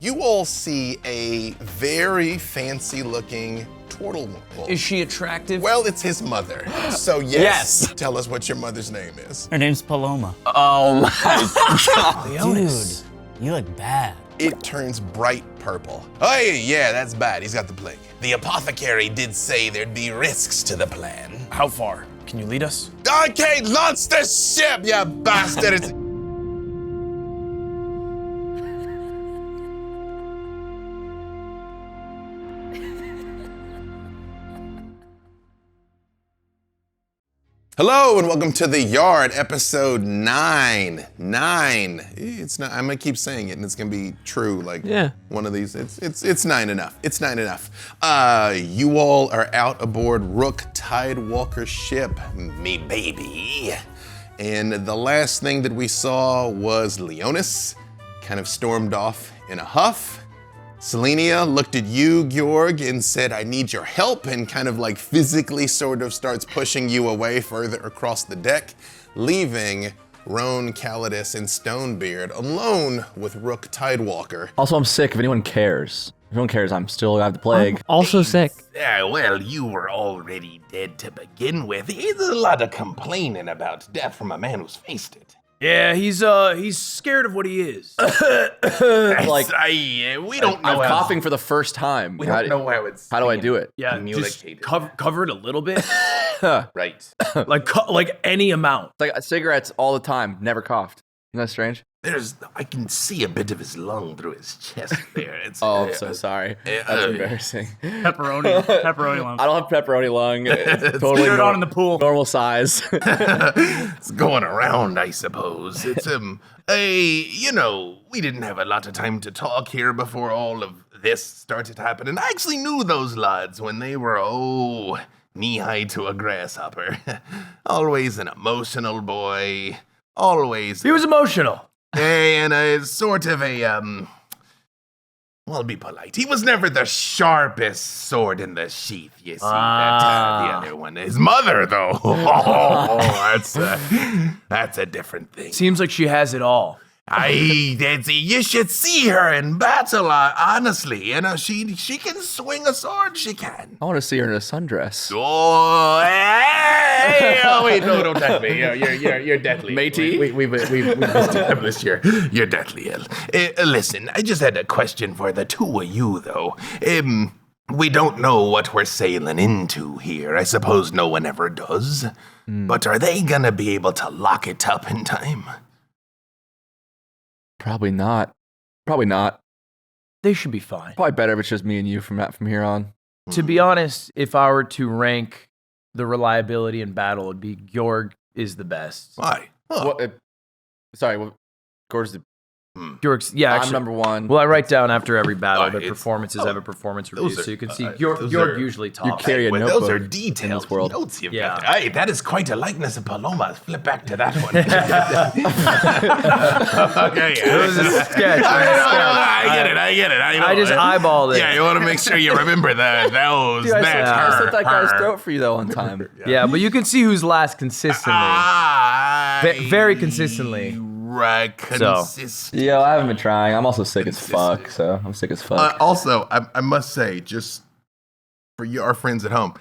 You all see a very fancy-looking turtle wolf. Is she attractive? Well, it's his mother. So yes. Tell us what your mother's name is. Her name's Paloma. Oh my God. Dude, you look bad. It turns bright purple. Oh yeah, that's bad. He's got the plague. The apothecary did say there'd be risks to the plan. How far? Can you lead us? Okay, launch the ship, you bastards! Hello and welcome to the Yard, episode 9. 9. It's not. I'm gonna keep saying it, and it's gonna be true. Like one of these. It's 9 enough. It's 9 enough. You all are out aboard Rook Tidewalker's ship, me baby. And the last thing that we saw was Leonus kind of stormed off in a huff. Selenia looked at you, Gorg, and said, I need your help, and kind of like physically sort of starts pushing you away further across the deck, leaving Roan, Calidus, and Stonebeard alone with Rook Tidewalker. Also, I'm sick if anyone cares. If anyone cares, I'm still gonna have the plague. I'm also sick. Well, you were already dead to begin with. There's a lot of complaining about death from a man who's faced it. Yeah, he's scared of what he is. We don't know. I'm coughing for the first time. We don't know how it's. How do I do it? Yeah, just cover it a little bit. Right. like any amount. It's like cigarettes all the time. Never coughed. Isn't that strange? I can see a bit of his lung through his chest there. It's, I'm so sorry. That's embarrassing. Pepperoni lung. I don't have pepperoni lung. It's totally on in the pool. Normal size. It's going around, I suppose. It's we didn't have a lot of time to talk here before all of this started happening. I actually knew those lads when they were knee-high to a grasshopper. Always an emotional boy. Always. He was emotional. And a sort of well, be polite. He was never the sharpest sword in the sheath, you see. The other one. His mother, though. That's a different thing. Seems like she has it all. You should see her in battle, honestly. She can swing a sword, she can. I want to see her in a sundress. Oh, hey! Oh, wait, no, don't touch me. You're deathly. Matey? We've established you're deathly ill. Listen, I just had a question for the two of you, though. We don't know what we're sailing into here. I suppose no one ever does. But are they gonna be able to lock it up in time? Probably not. They should be fine. Probably better if it's just me and you from here on. To be honest, if I were to rank the reliability in battle, it'd be Gorg is the best. Why? Huh. Gorg's the... Gorg's, yeah, actually, I'm number one. Well, I write down after every battle, Oh, but performances have a performance review, so you can see those Gorg are- usually top. You carry a notebook those are in detailed this world. notes you've Yeah. got. Hey, that is quite a likeness of Paloma. Flip back to that one. Okay. It was a sketch. I get it. I just eyeballed it. Yeah, you want to make sure you remember that. Dude, I slit that guy's throat for you, though, on time. Yeah, but you can see who's last consistently. Very consistently. Right, consistent. Yeah, I haven't been trying. I'm also sick as fuck, so I'm sick as fuck. Also, I must say, just for our friends at home,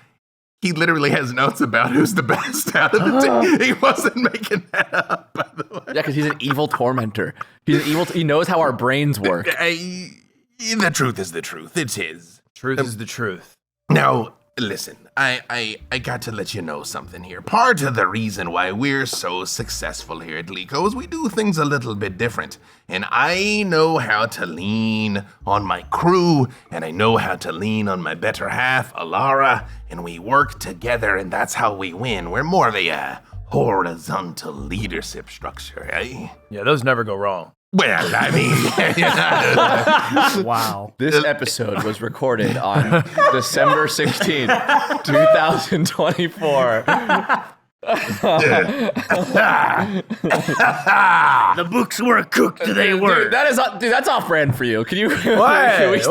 he literally has notes about who's the best out of the team. He wasn't making that up, by the way. Yeah, because he's an evil tormentor. He knows how our brains work. The truth is the truth. It's his. Truth is the truth. Now, listen, I got to let you know something here. Part of the reason why we're so successful here at Lico is we do things a little bit different. And I know how to lean on my crew, and I know how to lean on my better half, Alara, and we work together, and that's how we win. We're more of a horizontal leadership structure, eh? Yeah, those never go wrong. Well, I mean... Wow. This episode was recorded on December 16th, 2024. The books were cooked, they were. Dude, that's off brand for you. Can you... What?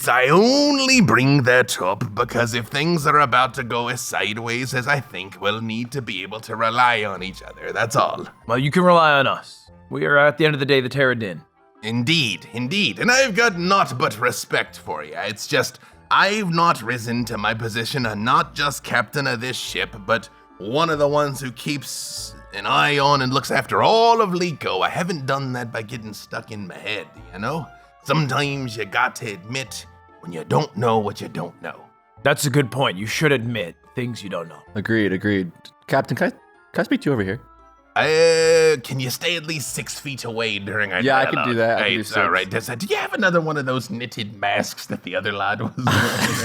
I only bring that up because if things are about to go as sideways as I think, we'll need to be able to rely on each other, that's all. Well, you can rely on us. We are, at the end of the day, the Terradin. Indeed. And I've got naught but respect for you. It's just, I've not risen to my position of not just captain of this ship, but one of the ones who keeps an eye on and looks after all of Lico. I haven't done that by getting stuck in my head, you know? Sometimes you got to admit when you don't know what you don't know. That's a good point. You should admit things you don't know. Agreed. Captain, can I speak to you over here? Can you stay at least 6 feet away during our Yeah, dialogue? I can do that. I can do 6. All right. Do you have another one of those knitted masks that the other lad was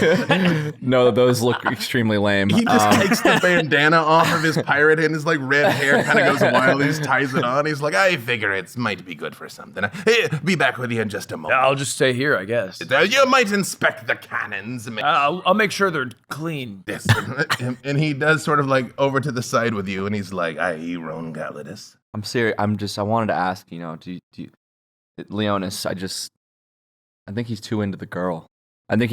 wearing? No, those look extremely lame. He just takes the bandana off of his pirate and his like red hair kind of goes wild. He just ties it on. He's like, I figure it might be good for something. Hey, be back with you in just a moment. I'll just stay here, I guess. You might inspect the cannons. And I'll make sure they're clean. Yes. And he does sort of like over to the side with you and he's like, aye, Ron Galladus. I'm serious. I wanted to ask, do you, Leonus, I think he's too into the girl. I feel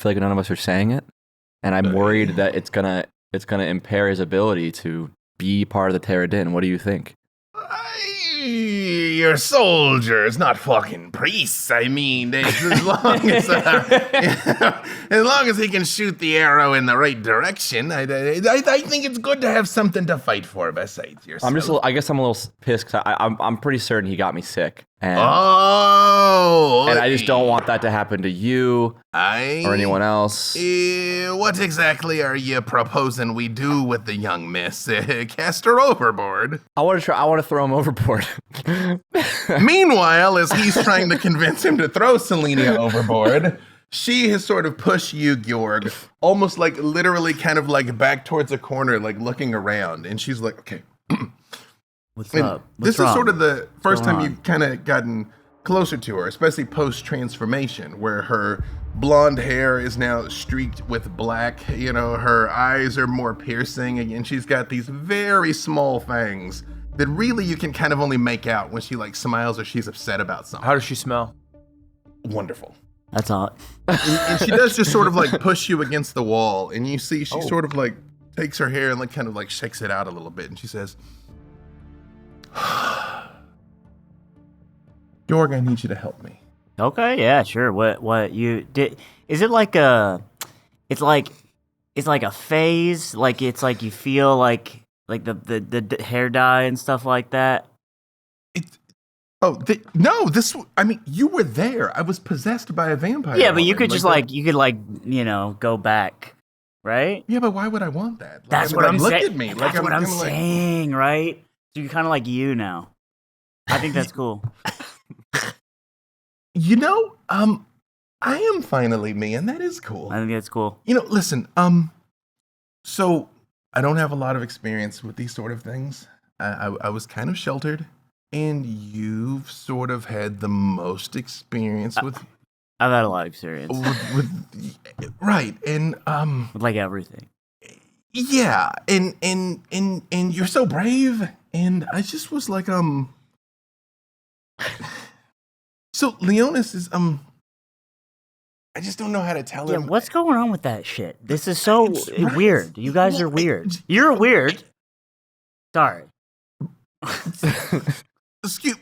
like none of us are saying it. And I'm worried that it's gonna impair his ability to be part of the Terradin. What do you think? You're soldiers, not fucking priests. I mean, as long as he can shoot the arrow in the right direction, I think it's good to have something to fight for besides yourself. I guess I'm a little pissed because I'm pretty certain he got me sick. And I just don't want that to happen to you or anyone else. What exactly are you proposing we do with the young miss? Cast her overboard. I want to throw him overboard. Meanwhile, as he's trying to convince him to throw Selenia overboard, she has sort of pushed you, Gorg, almost like literally kind of like back towards a corner, like looking around. And she's like, okay. What's up? This is sort of the first time you've kind of gotten closer to her, especially post-transformation, where her blonde hair is now streaked with black. You know, her eyes are more piercing, and she's got these very small fangs that really you can kind of only make out when she like smiles or she's upset about something. How does she smell? Wonderful. That's hot. And she does just sort of like push you against the wall, and you see she sort of like takes her hair and like kind of like shakes it out a little bit, and she says, Gorg, I need you to help me. Okay, yeah, sure. What you did? Is it like a? It's like a phase. Like it's like you feel like the hair dye and stuff like that. I mean, you were there. I was possessed by a vampire. Yeah, but you could go back, right? Yeah, but why would I want that? Like, That's what I'm saying. Look at me. That's what I'm saying, right? So you're kind of like you now. I think that's cool. I am finally me, and that is cool. I think that's cool. Listen, so I don't have a lot of experience with these sort of things. I was kind of sheltered, and you've sort of had the most experience with... I've had a lot of experience. Right, and... with like everything. Yeah, and you're so brave, and I just was like, So Leonus is, I just don't know how to tell him. Yeah, what's going on with that shit? This is so weird. You guys are weird. You're weird. Sorry.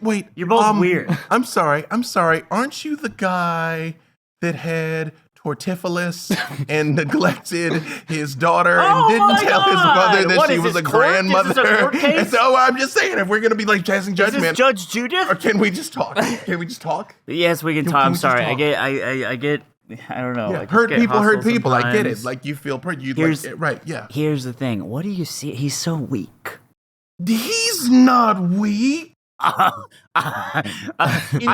Wait. You're both weird. I'm sorry. Aren't you the guy that had tortiferous and neglected his daughter and didn't tell his mother that she was a grandmother? Is this a court case? So I'm just saying, if we're going to be like passing judgment. Is this Judge Judith? Or can we just talk? Yes, we can talk. I'm sorry. I get, I don't know. Yeah, like, hurt people. sometimes. I get it. Like, you feel pretty. Right, yeah. Here's the thing. What do you see? He's so weak. He's not weak. I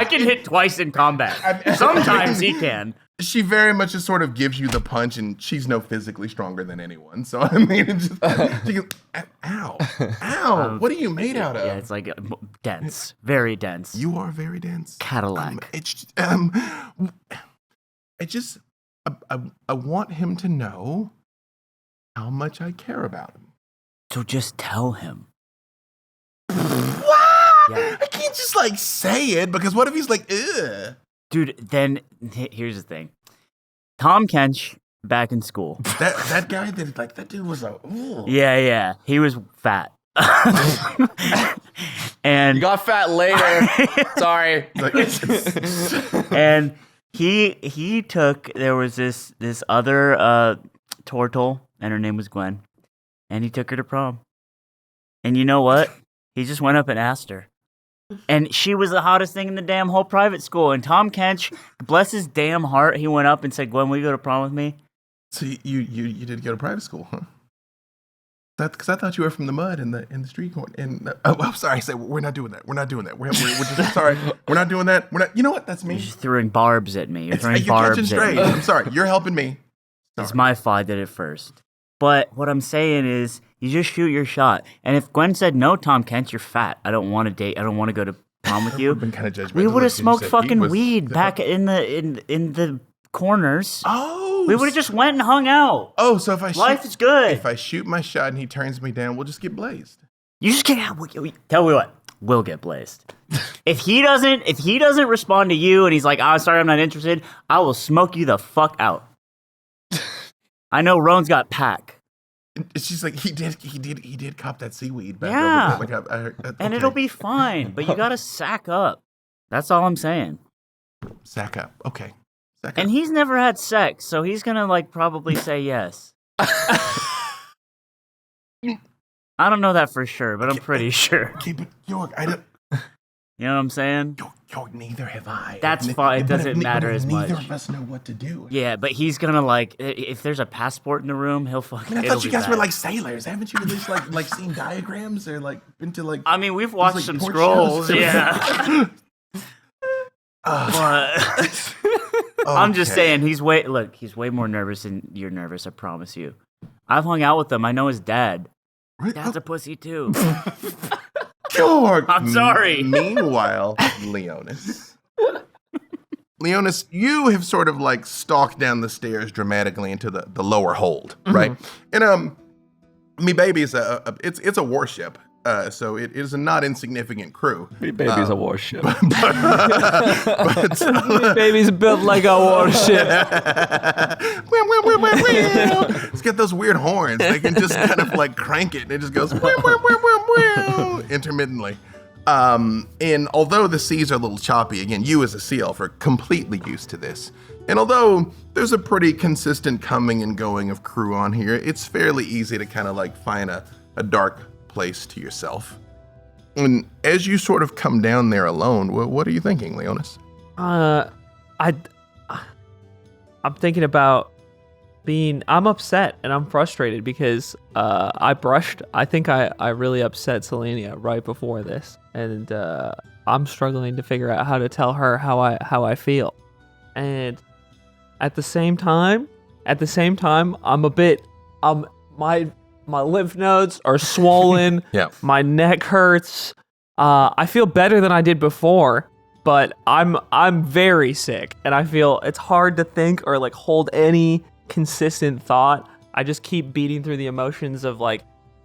can hit twice in combat. Sometimes he can. She very much just sort of gives you the punch, and she's no physically stronger than anyone. So, I mean, it just, she goes, ow. What are you made out of? Yeah, it's like dense. Very dense. You are very dense. Cadillac. I want him to know how much I care about him. So just tell him. What? Yeah. I can't just like say it, because what if he's like, ugh? Dude, then here's the thing. Tom Kench back in school. That guy that dude was like, ooh. Yeah. He was fat. And You got fat later. Sorry. and he took, there was this other turtle, and her name was Gwen, and he took her to prom. And you know what? He just went up and asked her. And she was the hottest thing in the damn whole private school. And Tom Kench, bless his damn heart, he went up and said, Gwen, will you go to prom with me? So you did go to private school, huh? Because I thought you were from the mud in the street corner. And I'm sorry, I said we're not doing that. We're just sorry. We're not doing that. We're not. You know what? That's me. You're just throwing barbs at me. You're catching straight. I'm sorry. You're helping me. Sorry. It's my fault I did it first. But what I'm saying is, you just shoot your shot. And if Gwen said, no, Tom Kent, you're fat. I don't want to date. I don't want to go to prom with you. Been kind of judgmental. We would have smoked fucking weed back in the corners. Oh. We would have just went and hung out. Oh, so if life is good. If I shoot my shot and he turns me down, we'll just get blazed. You just can't. Tell me what. We'll get blazed. If he doesn't respond to you and he's like, "I'm sorry, I'm not interested," I will smoke you the fuck out. I know Roan's got pack. It's just like he did cop that seaweed back yeah. over there. Like I heard, okay. And it'll be fine, but you gotta sack up. That's all I'm saying. Sack up. Okay. Sack and up. he's never had sex, so he's gonna probably say yes. I don't know that for sure, but I'm pretty sure. Okay, but York, I don't. You know what I'm saying? York, neither have I. That's fine. It doesn't matter as much. Neither of us know what to do. Yeah, but he's gonna if there's a passport in the room, he'll fucking. I thought you guys were like sailors. Haven't you at least like seen diagrams or been to I mean, we've watched some scrolls. Yeah. But I'm just saying he's way more nervous than you're nervous. I promise you. I've hung out with him. I know his dad. Dad's a pussy too. George. I'm sorry. Meanwhile, Leonus, you have sort of stalked down the stairs dramatically into the lower hold, right? And me baby is it's a warship. So it is a not insignificant crew. Me baby's a warship. But Me baby's built like a warship. It's got those weird horns. They can just kind of crank it and it just goes intermittently. And although the seas are a little choppy, again, you as a sea elf are completely used to this. And although there's a pretty consistent coming and going of crew on here, it's fairly easy to kind of find a dark place to yourself. And as you sort of come down there alone, what are you thinking, Leonus? I'm thinking about I'm upset and I'm frustrated because I think I really upset Selenia right before this, and I'm struggling to figure out how to tell her how I feel. And at the same time, my lymph nodes are swollen. Yeah. My neck hurts. I feel better than I did before, but I'm very sick, and I feel it's hard to think or hold any consistent thought. I just keep beating through the emotions of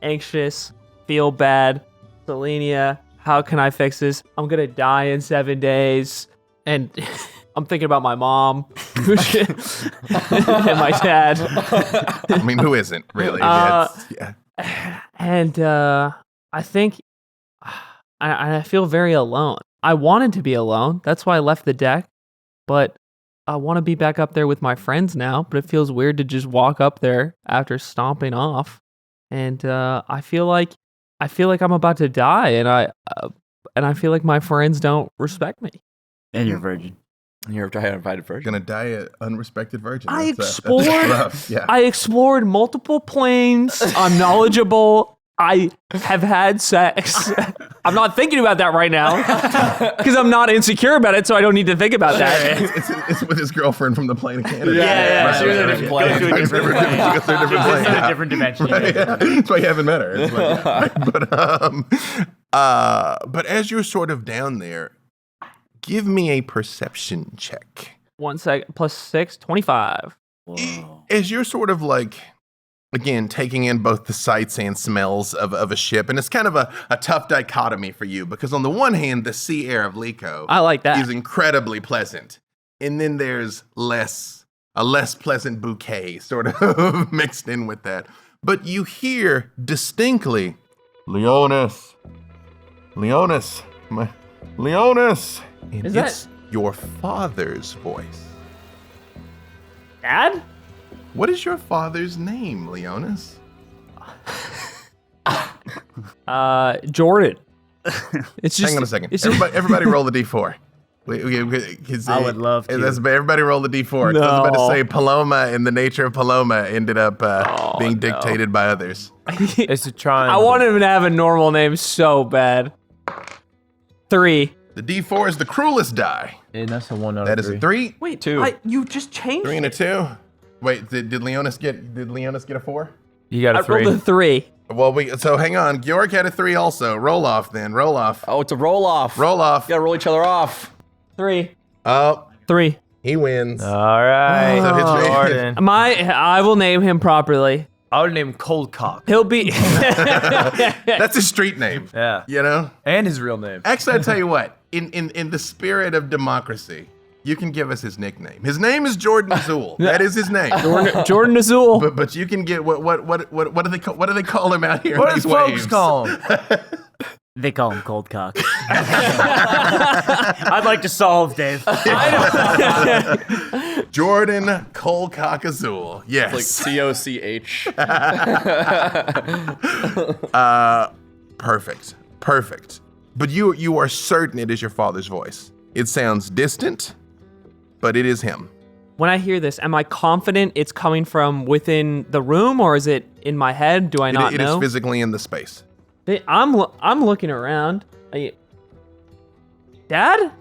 anxious, feel bad, Selenia, how can I fix this? I'm gonna die in 7 days, and I'm thinking about my mom and my dad. I mean, who isn't really? Yeah. And I think I feel very alone. I wanted to be alone. That's why I left the deck. But I want to be back up there with my friends now. But it feels weird to just walk up there after stomping off. And I feel like I'm about to die. And I feel like my friends don't respect me. And you're a virgin. You're a invited virgin. Gonna die an unrespected virgin. I explored multiple planes. I'm knowledgeable. I have had sex. I'm not thinking about that right now because I'm not insecure about it, so I don't need to think about that. It's with his girlfriend from the plane of Canada. Yeah. She was in a different plane. She goes to a different plane. A different dimension. Yeah. That's why you haven't met her. But as you're sort of down there, give me a perception check. 1 second, plus 6, 25. Whoa. As you're sort of again, taking in both the sights and smells of a ship, and it's kind of a tough dichotomy for you because on the one hand, the sea air of Liko I like that. is incredibly pleasant. and then there's a less pleasant bouquet sort of mixed in with that. But you hear distinctly, Leonus. And Is it's your father's voice. Dad? What is your father's name, Leonus? Jordan. It's just. Hang on a second. It's just, Everybody roll the D4. I would love to. Everybody roll the D4. 'Cause I was about to say Paloma and the nature of Paloma ended up being dictated by others. It's a triangle. I want him to have a normal name so bad. 3. The D4 is the cruelest die. And that's a 1 out That of is 3. a 3. Wait, 2. You just changed 3 and a 2. Wait, did Leonus get a 4? You got a I rolled 3. a 3. Well, so hang on. Georg had a 3 also. Roll off then. Roll off. Oh, it's a roll off. Roll off. You gotta roll each other off. 3. Oh, 3. he wins. All right. So his- Jordan. I will name him properly. I would name him Cold Cock. He'll be. That's his street name. Yeah. You know? And his real name. Actually, I tell you what. In the spirit of democracy, you can give us his nickname. His name is Jordan Azul. That is his name. Jordan Azul. But you can get what do they call him out here? What in does these folks waves? call him? They call him Cold Cock. I'd like to solve, Dave. Jordan Coldcock Azul. Yes. Like COCH. Perfect. But you are certain it is your father's voice. It sounds distant, but it is him. When I hear this, am I confident it's coming from within the room, or is it in my head? Do I not It know? is physically in the space. I'm looking around. Dad,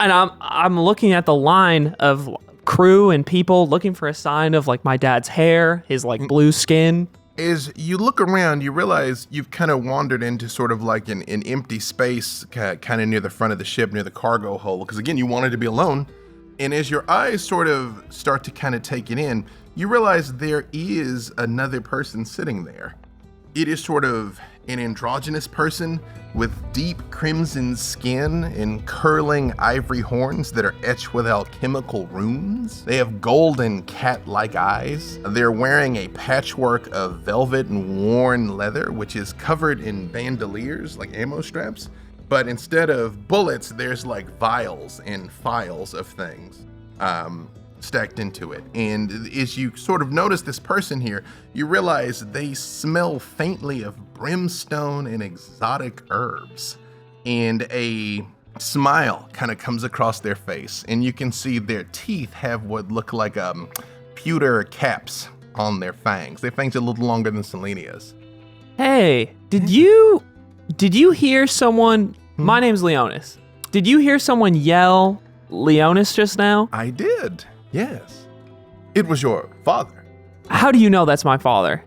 and I'm looking at the line of crew and people looking for a sign of like my dad's hair, his like blue skin. As you look around, you realize you've kind of wandered into sort of like an empty space, kind of near the front of the ship, near the cargo hold. Because again, you wanted to be alone. And as your eyes sort of start to kind of take it in, you realize there is another person sitting there. It is sort of an androgynous person with deep crimson skin and curling ivory horns that are etched with alchemical runes. They have golden cat-like eyes. They're wearing a patchwork of velvet and worn leather, which is covered in bandoliers, like ammo straps. But instead of bullets, there's like vials and files of things stacked into it. And as you sort of notice this person here, you realize they smell faintly of brimstone and exotic herbs. And a smile kind of comes across their face, and you can see their teeth have what look like pewter caps on their fangs. Their fangs are a little longer than Selenia's. Hey, did you hear someone? My name's Leonus. Did you hear someone yell Leonus just now? I did, yes. It was your father. How do you know that's my father?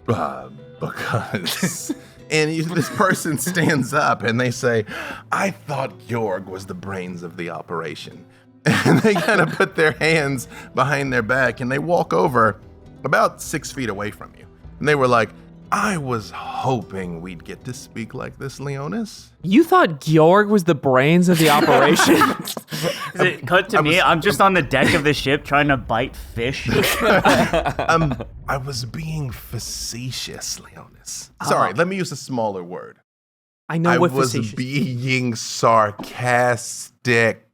Because... And this person stands up and they say, I thought Georg was the brains of the operation. And they kind of put their hands behind their back and they walk over about 6 feet away from you. And they were like, I was hoping we'd get to speak like this, Leonus. You thought Georg was the brains of the operation? Cut to me. I'm just on the deck of the ship trying to bite fish. I was being facetious, Leonus. Sorry, let me use a smaller word. I know I what was facetious. being sarcastic.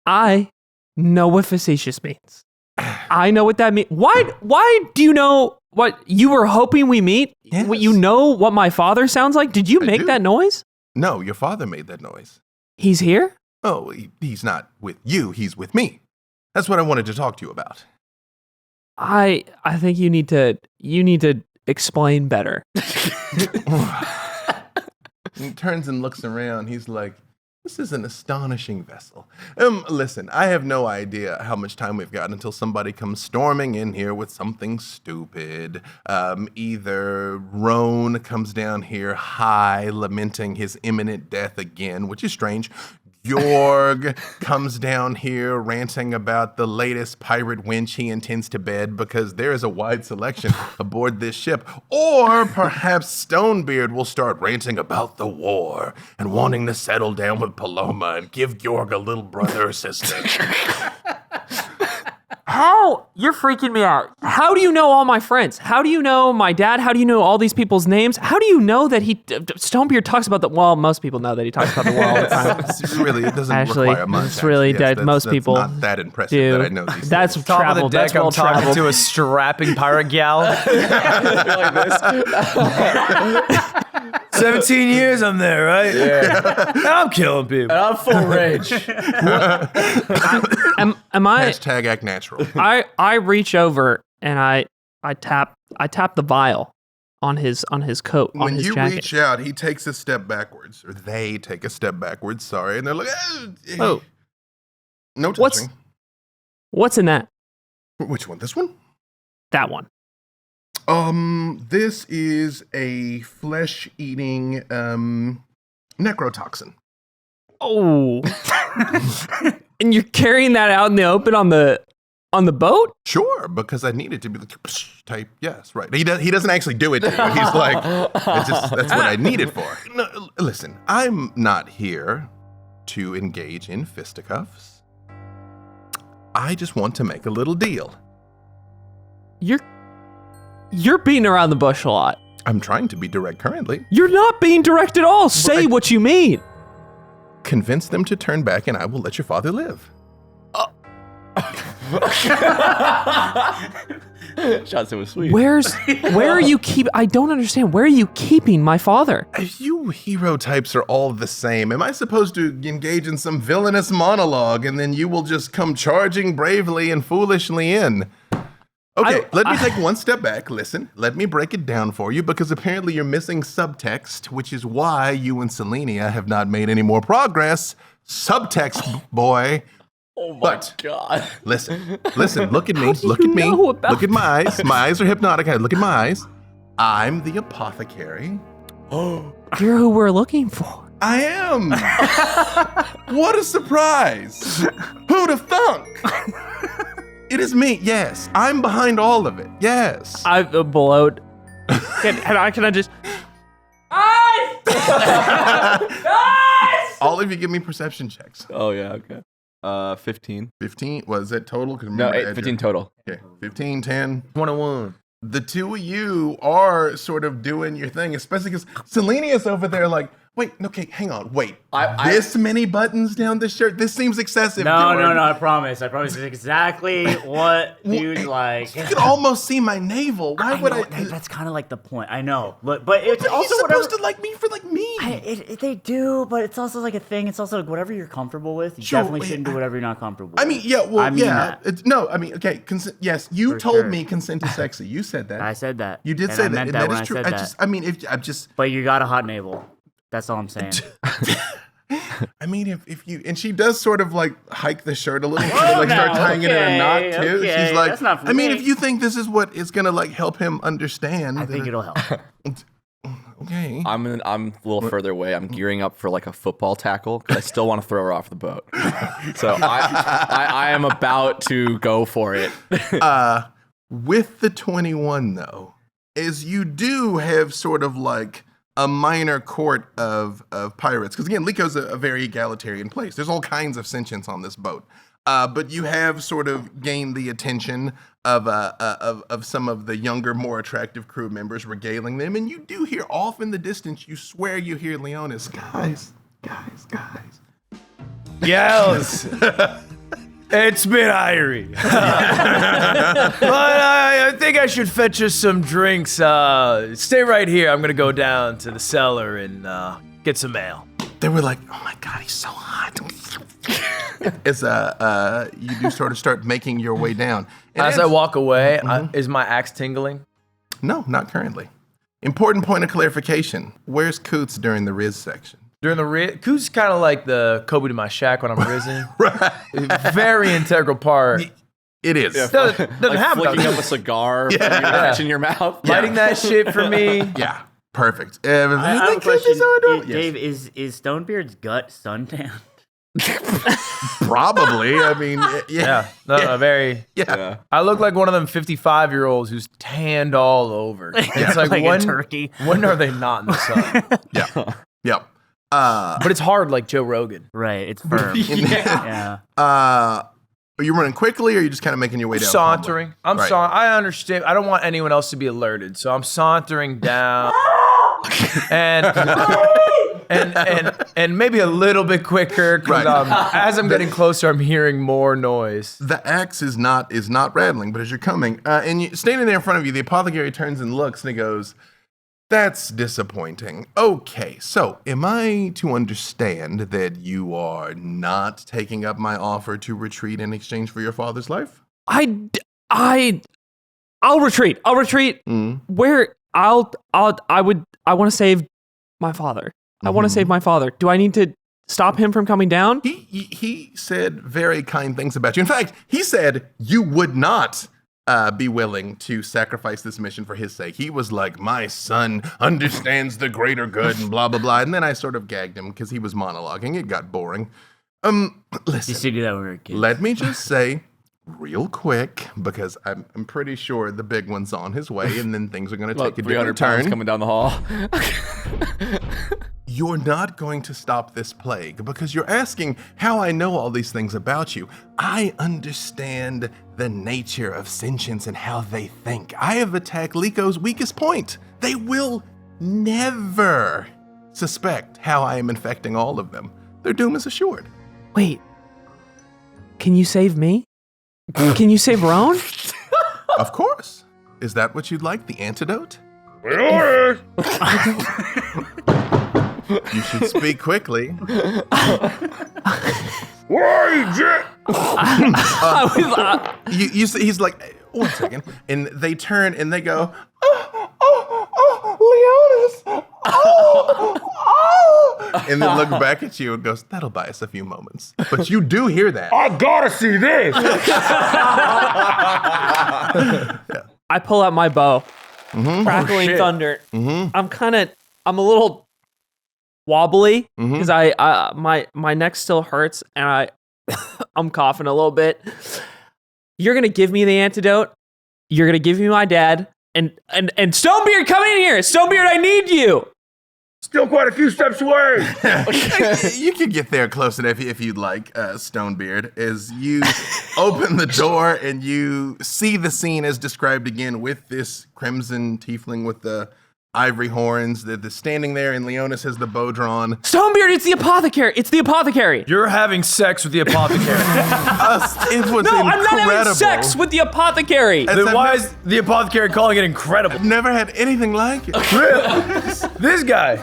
I know what facetious means. I know what that means. Why do you know what you were hoping we meet? Yes. What, you know what my father sounds like? Did you make do. that noise? No, your father made that noise. He's here? Oh, he's not with you, he's with me. That's what I wanted to talk to you about. I think you need to explain better. He turns and looks around. He's like, this is an astonishing vessel. Listen, I have no idea how much time we've got until somebody comes storming in here with something stupid. Either Roan comes down here high, lamenting his imminent death again, which is strange. Georg comes down here ranting about the latest pirate winch he intends to bed because there is a wide selection aboard this ship. Or perhaps Stonebeard will start ranting about the war and wanting to settle down with Paloma and give Georg a little brother or sister. How? You're freaking me out. How do you know all my friends? How do you know my dad? How do you know all these people's names? How do you know that Stonebeard talks about the... Well, most people know that he talks about the wall all the time. It doesn't Actually, require much. it's really dead. Most people not that impressive do. that I know these That's things. Top travel. of the deck, That's well I'm talking traveled. to a strapping pirate gal. like this. 17 years I'm there, right? Yeah. And I'm killing people. And I'm full rage. Am I... Hashtag act natural. I reach over and I tap the vial on his coat, on When his you jacket. reach out, he takes a step backwards, or they take a step backwards, sorry, and they're like, Oh. No touching. What's in that? Which one? This one? That one. This is a flesh-eating, necrotoxin. Oh. And you're carrying that out in the open on the boat? Sure, because I need it to be the type. Yes, right. He doesn't actually do it to you. He's like, that's what I need it for. No, listen, I'm not here to engage in fisticuffs. I just want to make a little deal. You're beating around the bush a lot. I'm trying to be direct currently. You're not being direct at all. Say what you mean. Convince them to turn back and I will let your father live. Johnson was sweet. Where are you I don't understand. Where are you keeping my father? You hero types are all the same. Am I supposed to engage in some villainous monologue and then you will just come charging bravely and foolishly in? Okay, let me take one step back. Listen, let me break it down for you because apparently you're missing subtext, which is why you and Selenia have not made any more progress. Subtext, boy. Oh my God. Listen, look at me, look at me, know about look at my eyes. My eyes are hypnotic. Look at my eyes. I'm the apothecary. You're who we're looking for. I am. What a surprise. Who'd have thunk? It is me, yes. I'm behind all of it, yes. I'm bloat. Can I just... All of you give me perception checks. Oh, yeah, okay. 15. 15, was it total? 'Cause No, remember, 15 total. Okay, 15, 10. 21. The two of you are sort of doing your thing, especially because Selenia's over there like, wait, okay, hang on, wait. This many buttons down this shirt? This seems excessive. No, Jordan. I promise. It's exactly what you'd like. You can almost see my navel. Why would I? That's kind of like the point. I know, but it's You're also supposed whatever. to like me for like me. They do, but it's also like a thing. It's also like whatever you're comfortable with. You Sure, definitely shouldn't do whatever you're not comfortable with. I mean, yeah, well, I mean yeah. that. Okay, yes, you For told sure. me consent is sexy. You said that. I said that. You did and say I that. meant And that that when is I true. said that. But you got a hot navel. That's all I'm saying. I mean, if you, and she does sort of like hike the shirt a little bit, like start tying it in a knot too. okay, She's like, that's not for I mean, me. if you think this is what is gonna like help him understand, I think it'll help. okay. I'm a little further away. I'm gearing up for like a football tackle because I still want to throw her off the boat. So I am about to go for it. With the 21 though, is you do have sort of like a minor court of pirates. Because again, Lico's a very egalitarian place. There's all kinds of sentience on this boat. But you have sort of gained the attention of some of the younger, more attractive crew members, regaling them. And you do hear off in the distance, you swear you hear Leonus, guys. Yells. It's been Irie. But I think I should fetch us some drinks. Stay right here. I'm going to go down to the cellar and get some ale. They were like, oh my God, he's so hot. As you do sort of start making your way down. And As I walk away, is my axe tingling? No, not currently. Important point of clarification. Where's Coots during the Riz section? During the Coos kind of like the Kobe to my shack when I'm risen. Right. Very integral part. It is. Doesn't Like happen. flicking up a cigar, you catch in your mouth. Lighting that shit for me. Yeah, perfect. I have a Like, question. this is how I do it. Dave, is Stonebeard's gut suntanned? Probably. I mean, yeah. Yeah. No, very. Yeah. I look like one of them 55-year-olds who's tanned all over. It's like Like a when, turkey. when are they not in the sun? Yeah. Yep. But it's hard like Joe Rogan. Right, it's firm. Yeah. Are you running quickly, or are you just kind of making your way down? Sauntering. Right. I understand. I don't want anyone else to be alerted, so I'm sauntering down, and maybe a little bit quicker because as I'm getting closer, I'm hearing more noise. The axe is not rattling, but as you're coming, and standing there in front of you, the apothecary turns and looks, and he goes, "That's disappointing. Okay, so am I to understand that you are not taking up my offer to retreat in exchange for your father's life?" I'll retreat. Where I want to save my father. I want to save my father. Do I need to stop him from coming down? He said very kind things about you. In fact, he said you would not be willing to sacrifice this mission for his sake. He was like, my son understands the greater good and blah, blah, blah. And then I sort of gagged him because he was monologuing. It got boring. Listen, Used to do that when we were kids. let me just say real quick, because I'm pretty sure the big one's on his way and then things are going to take a different 300 pounds turn. coming down the hall. You're not going to stop this plague because you're asking how I know all these things about you. I understand the nature of sentience and how they think. I have attacked Lico's weakest point. They will never suspect how I am infecting all of them. Their doom is assured. Wait. Can you save me? Can you save Ron? Of course. Is that what you'd like? The antidote? You should speak quickly. He's like, one second. And they turn and they go, Leonus. And then look back at you and goes, that'll buy us a few moments. But you do hear that. I gotta see this. I pull out my bow. Crackling thunder. I'm a little wobbly because my neck still hurts and I'm coughing a little bit. You're gonna give me the antidote. You're gonna give me my dad and Stonebeard, come in here. Stonebeard, I need you. Still quite a few steps away. You can get there close enough if you'd like, Stonebeard, as you open the door and you see the scene as described again with this crimson tiefling with the ivory horns. They're standing there and Leonus has the bow drawn. Stonebeard, it's the apothecary. It's the apothecary. You're having sex with the apothecary. It was No, incredible. I'm not having sex with the apothecary. Then why is the apothecary calling it incredible? I've never had anything like it. This guy.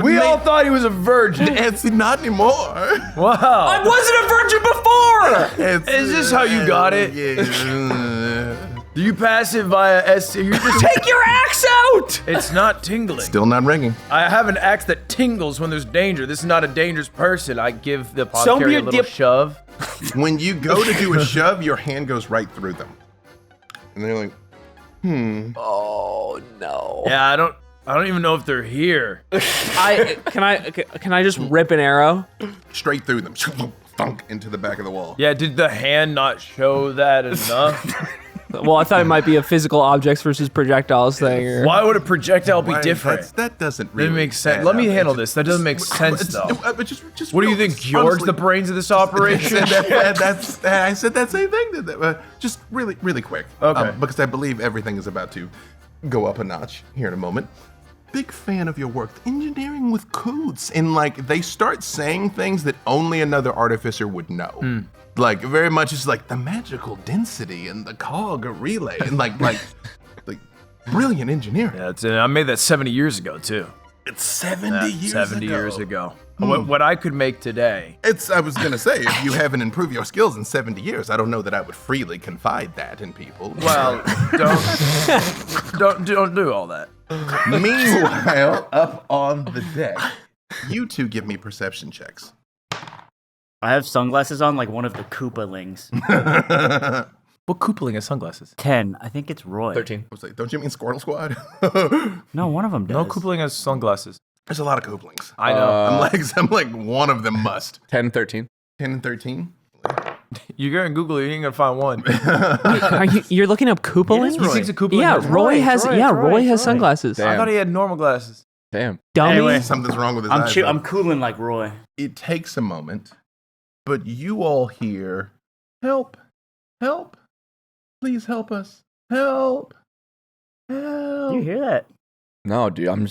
We all thought he was a virgin. It's not anymore. Wow. I wasn't a virgin before. Is this how you got it? Yeah. Do you pass it via S? You just Take your axe out. It's not tingling. Still not ringing. I have an axe that tingles when there's danger. This is not a dangerous person. I give the apothecary a little shove. When you go to do a shove, your hand goes right through them. And they're like, Oh no. Yeah, I don't even know if they're here. Can I just rip an arrow? straight through them. Thunk into the back of the wall. Yeah, did the hand not show that enough? Well, I thought it might be a physical objects versus projectiles thing. Or... Why would a projectile be different? That doesn't really That makes sense. Let me handle this. That doesn't make sense, though. But just What do you think? Georg's the brains of this operation? I said that same thing. Just really quick. Okay. Because I believe everything is about to go up a notch here in a moment. Big fan of your work. Engineering with codes. And like they start saying things that only another artificer would know. Like very much it's like the magical density and the cog relay and like brilliant engineering. Yeah, I made that 70 years ago too. It's 70 years ago. What I could make today. I was gonna say, if you haven't improved your skills in 70 years, I don't know that I would freely confide that in people. Well, don't do all that. Meanwhile, up on the deck, you two give me perception checks. I have sunglasses on like one of the Koopalings. What Koopaling has sunglasses? 10. I think it's Roy. 13. I was like, don't you mean Squirtle Squad? No, one of them does. No Koopaling has sunglasses. There's a lot of Koopalings. I know. I'm like one of them must. 10, 13. 10 and 13. You're going to Google it, you ain't going to find one. You're looking up Koopalings? He thinks a Koopaling Yeah, has Roy has sunglasses. Damn. I thought he had normal glasses. Damn. Dummy. Anyway. Something's wrong with his eyes. I'm cooling like Roy. It takes a moment, but you all hear, help, Help. Please help us. Help. Do you hear that? No, dude, I'm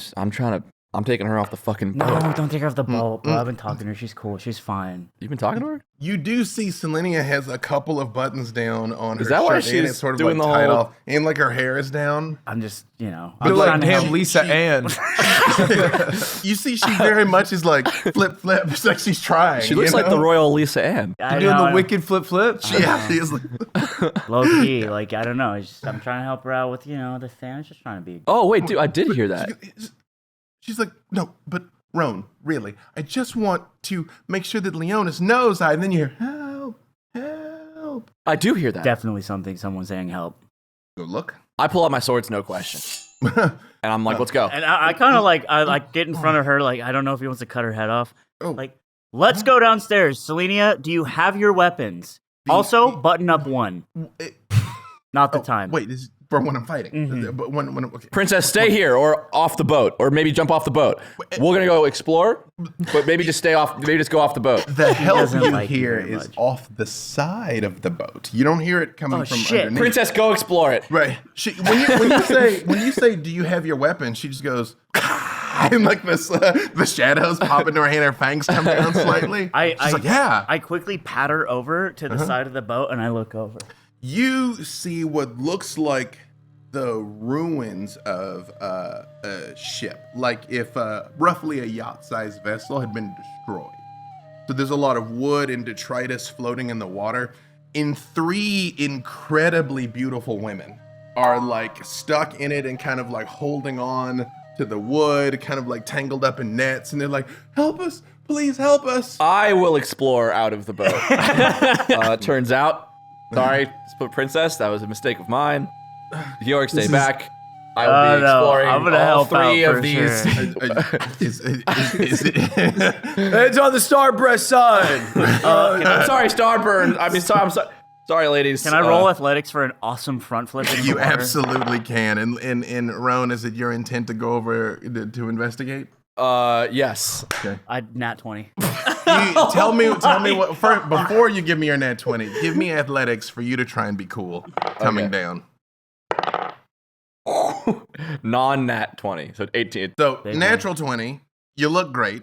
taking her off the fucking boat. No, don't take her off the boat, bro. I've been talking to her. She's cool. She's fine. You've been talking to her? You do see Selenia has a couple of buttons down on her Is that why shirt, and she's it's sort of doing like the tied whole- off, and like her hair is down. I'm just, You're I'm like trying to damn help. Lisa Ann. You see, she very much is like flip. It's like she's trying. She looks like the royal Lisa Ann. I Doing know, the wicked flip. She is like. low key. Like, I don't know. I'm trying to help her out with, the family. Just trying to be. Oh, wait, dude, I did hear that. She's like, no, but Roan, really, I just want to make sure that Leonus knows. And then you hear, help. I do hear that. Definitely someone saying help. Go look. I pull out my swords, no question. And I'm like, let's go. And I kind of I get in front of her. Like, I don't know if he wants to cut her head off. Oh. Like, let's go downstairs. Selenia, do you have your weapons? Also, button up one. Not the time. Wait, this is for when I'm fighting. Mm-hmm. But when okay. Princess, stay here or off the boat, or maybe jump off the boat. We're gonna go explore, but maybe just stay off. Maybe just go off the boat. The help doesn't you like you hear very is much. off the side of the boat. You don't hear it coming from shit. underneath. Princess, go explore it. Right. When you say, do you have your weapon? She just goes, and like this, the shadows pop into her hand. Her fangs come down slightly. She's like, yeah. I quickly pat her over to the side of the boat, and I look over. You see what looks like the ruins of a ship, like if roughly a yacht-sized vessel had been destroyed. So there's a lot of wood and detritus floating in the water. And 3 incredibly beautiful women are like stuck in it and kind of like holding on to the wood, kind of like tangled up in nets. And they're like, help us, please help us. I will explore out of the boat. Turns out, sorry, Princess, that was a mistake of mine. Georg, stay back. I will be exploring I'm gonna all help 3 out of for these. Is it? It's on the starboard side. I'm sorry, Starburn. I'm sorry. Sorry, ladies. Can I roll athletics for an awesome front flip into the You water? absolutely can. And Roan, is it your intent to go over to investigate? Yes. I nat 20. Tell me what before you give me your nat 20. Give me athletics for you to try and be cool coming down. Non-nat 20, so 18. So natural 20. You look great,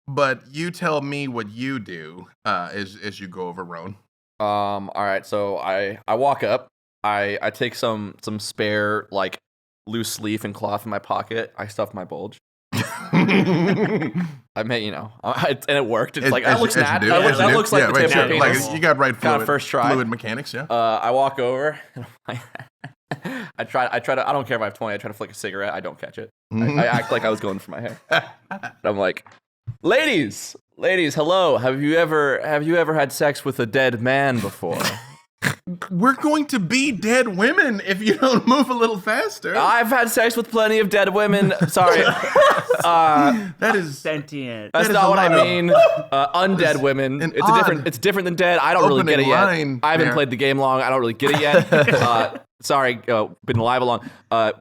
but you tell me what you do as you go over Roan. All right, so I walk up. I take some spare like loose leaf and cloth in my pocket. I stuff my bulge. I may, and it worked. It's like, that looks nat. That looks like the tip of your penis. Like, you got right fluid. Kind of first try. Fluid mechanics, yeah. I walk over. And I try to. I don't care if I have 20. I try to flick a cigarette. I don't catch it. I act like I was going for my hair. And I'm like, ladies, hello. Have you ever had sex with a dead man before? We're going to be dead women if you don't move a little faster. I've had sex with plenty of dead women. Sorry. That is sentient. That's not what I mean. Undead women. It's different than dead. I don't really get it yet. I haven't played the game long. I don't really get it yet. Sorry, been alive a long.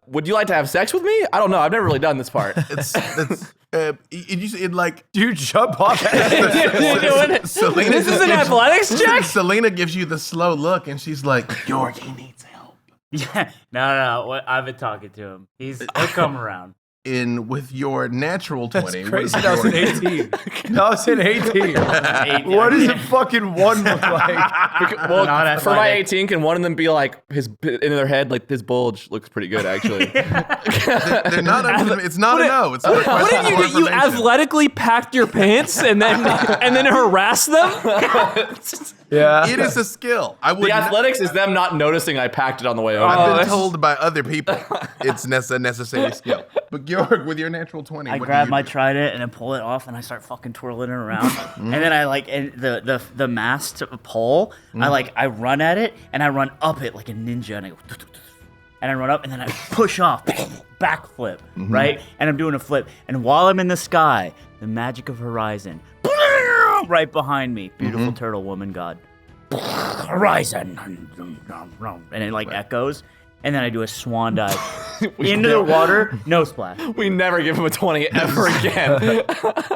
Would you like to have sex with me? I don't know. I've never really done this part. It like Dude, jump off. Selena, This is an athletics check? Selena gives you the slow look, and she's like, "Georg, he needs help." Yeah. No. I've been talking to him. He'll come around. With your natural 20. Crazy. That was an 18. That was an 18. What does a fucking 1 look like? Well, Not for my athletic. 18, can one of them be like in their head? Like his bulge looks pretty good, actually. They're not. It's not a no. It's not a What question did you for do? You information. athletically packed your pants and then harass them? Yeah. It is a skill. I would. The athletics is them not noticing I packed it on the way over. I've been told by other people it's a necessary skill. But Georg, with your natural 20, I what grab do you my do? trident and I pull it off and I start fucking twirling it around. And then I the mast pole. I run at it and I run up it like a ninja and I go and I run up and then I push off, backflip, right? And I'm doing a flip. And while I'm in the sky, the magic of Horizon, right behind me, beautiful turtle woman god, Horizon, and it like echoes. And then I do a swan dive into the water, no splash. We never give him a 20 ever again.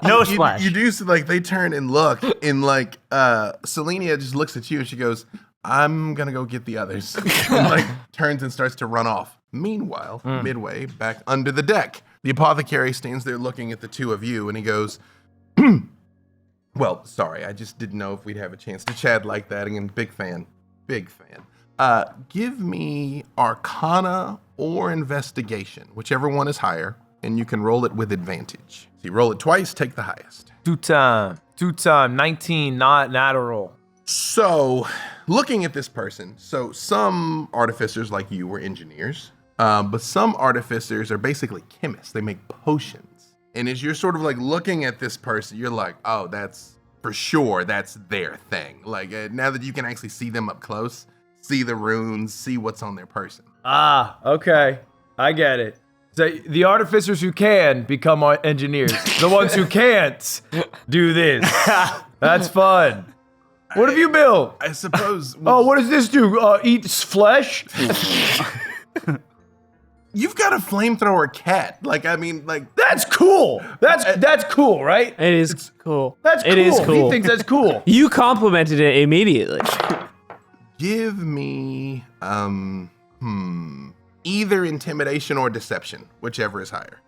No splash. You do, so like they turn and look, and like Selenia just looks at you and she goes, I'm gonna go get the others. And, like, turns and starts to run off. Meanwhile, midway back under the deck, the apothecary stands there looking at the two of you, and he goes, well, sorry, I just didn't know if we'd have a chance to chat like that. Again, big fan. Give me Arcana or Investigation, whichever one is higher, and you can roll it with advantage. So you roll it twice, take the highest. Two time, 19, not a roll. So, looking at this person, so some artificers like you were engineers, but some artificers are basically chemists. They make potions. And as you're sort of like looking at this person, you're like, oh, that's for sure, that's their thing. Like, now that you can actually see them up close, see the runes, see what's on their person. Ah, okay. I get it. So the artificers who can become our engineers. The ones who can't do this. That's fun. What have you built? I suppose. Oh, what does this do? Eats flesh? You've got a flamethrower cat. Like, I mean, like. That's cool. That's cool, right? It is cool. That's cool. It is cool. He thinks that's cool. You complimented it immediately. Give me, either intimidation or deception, whichever is higher.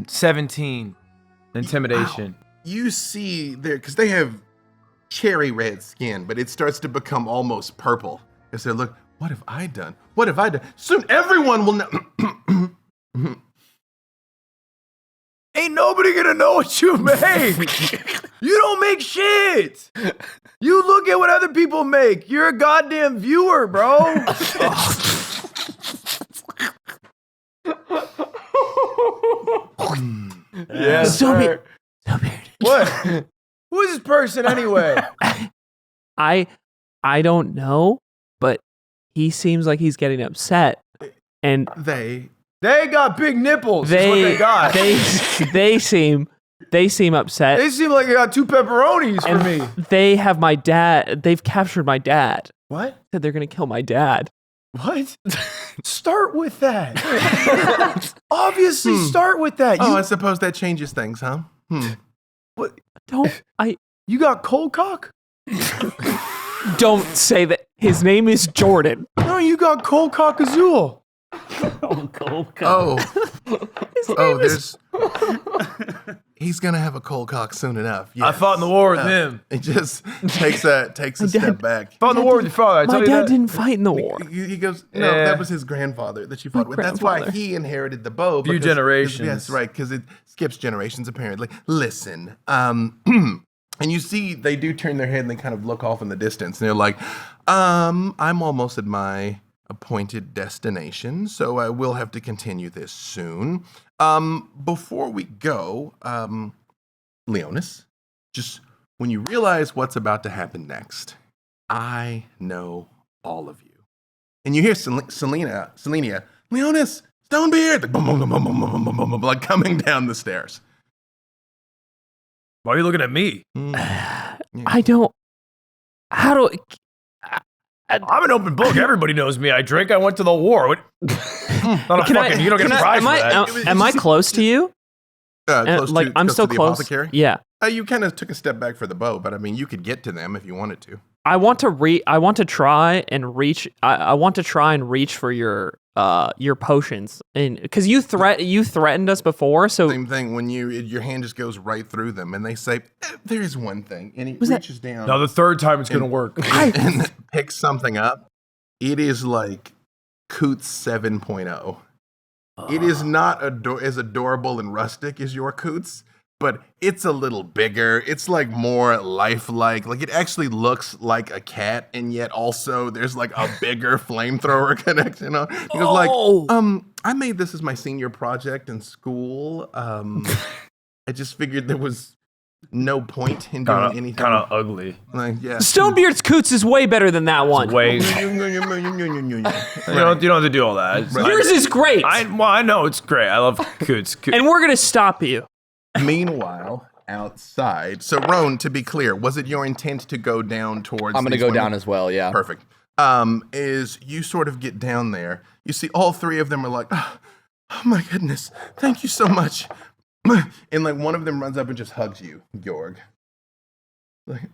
17. Intimidation. You see there, because they have cherry red skin, but it starts to become almost purple as they look, what have I done? What have I done? Soon everyone will know. Ain't nobody gonna know what you make. You don't make shit. You look at what other people make. You're a goddamn viewer, bro. Yeah. So weird. What? Who is this person anyway? I don't know, but he seems like he's getting upset, and They got big nipples. That's what they got. they seem upset. They seem like they got 2 pepperonis for and me. They have my dad. They've captured my dad. What? Said they're gonna kill my dad. What? Start with that. Obviously, start with that. I suppose that changes things, huh? What? You got cold cock? Don't say that. His name is Jordan. No, you got cold cock Azul. There's. He's gonna have a cold cock soon enough. Yes. I fought in the war with him. It just takes a step back. Fought in the war with your father. I My tell you dad that. didn't fight in the war. He goes, no, that was his grandfather that you fought with. That's why grandfather. he inherited the bow. Few because- generations. Yes, right, because it skips generations apparently. Listen, and you see they do turn their head and they kind of look off in the distance and they're like, I'm almost at my appointed destination, so I will have to continue this soon. Before we go, Leonus, just when you realize what's about to happen next, I know all of you. And you hear Selenia, Leonus, Stonebeard, like, boom, boom, boom, boom, boom, boom, boom, boom, boom, like coming down the stairs. Why are you looking at me? I don't. How do? I'm an open book. Everybody knows me. I drink. I went to the war. What? Not a fucking. You don't get a prize for that. Am I close to you? Close like to, I'm close still to the close. apothecary? Yeah. You kind of took a step back for the bow, but I mean, you could get to them if you wanted to. I want to try and reach. I want to try and reach for your potions, and because you threatened us before, so Same thing when your hand just goes right through them, and they say, "There is one thing," and he Was that- reaches down. Now the third time it's gonna work. and picks something up. It is like Coots 7.0. It is not as adorable and rustic as your Coots, but it's a little bigger. It's like more lifelike. Like it actually looks like a cat, and yet also there's like a bigger flamethrower connection on. He goes like, I made this as my senior project in school. I just figured there was no point in doing anything. Kind of ugly. Like, yeah. Stonebeard's Coots is way better than that one. Way. You don't have to do all that. Yours is great, I know it's great. I love Coots. and we're gonna stop you. Meanwhile, outside. So, Roan, to be clear, was it your intent to go down towards? I'm gonna these go women? down as well. Yeah. Perfect. Is you sort of get down there, you see all three of them are like, oh my goodness, thank you so much. And like one of them runs up and just hugs you, Gorg. Like,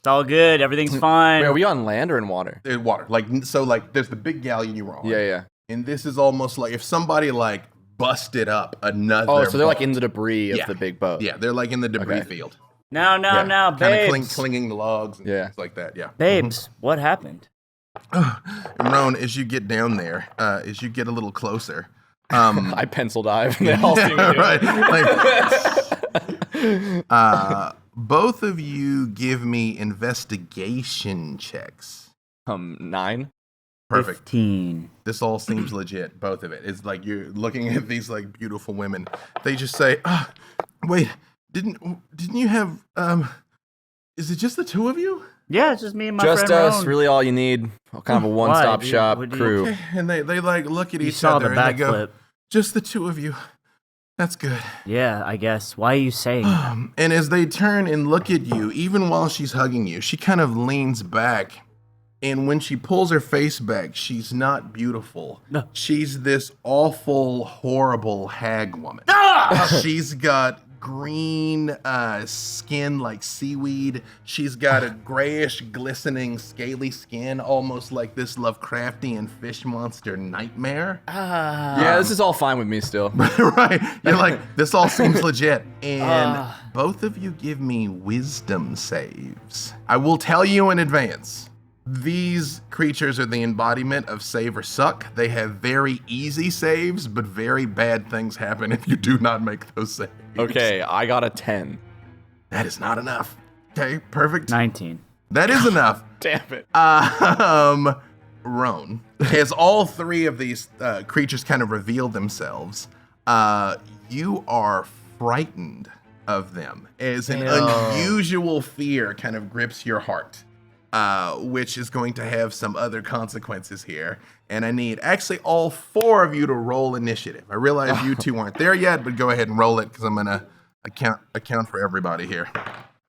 It's all good. Everything's fine. Wait, are we on land or in water? There's water. There's the big galleon you were on. Yeah. And this is almost like if somebody like busted up another. Oh, so they're like boat. in the debris of the big boat. Yeah, they're like in the debris field. Now, Kind babes. of clinging to logs and things like that. Yeah. Babes, what happened? And Ron, as you get down there, as you get a little closer, I pencil dive and they all see me do it. right? Both of you give me investigation checks. 9. Perfect. 15. This all seems legit. Both of it. It's like you're looking at these like beautiful women. They just say, "Wait, didn't you have? Is it just the two of you?" Yeah, it's just me and my Just friend us, Ron. really all you need. Kind of a one-stop Why? shop What do you- crew. Okay. And they like look at You each saw other the and they go, backflip. "Just the two of you. That's good." Yeah, I guess. Why are you saying that? And as they turn and look at you, even while she's hugging you, she kind of leans back. And when she pulls her face back, she's not beautiful. No. She's this awful, horrible hag woman. She's got green skin like seaweed. She's got a grayish, glistening, scaly skin, almost like this Lovecraftian fish monster nightmare. Yeah, this is all fine with me still. Right? You're like, this all seems legit. And both of you give me wisdom saves. I will tell you in advance. These creatures are the embodiment of save or suck. They have very easy saves, but very bad things happen if you do not make those saves. Okay, I got a 10. That is not enough. Okay, perfect. 19. That is enough. Damn it. Roan, as all three of these creatures kind of reveal themselves, you are frightened of them as an unusual fear kind of grips your heart. Which is going to have some other consequences here. And I need actually all 4 of you to roll initiative. I realize you 2 aren't there yet, but go ahead and roll it because I'm gonna account for everybody here.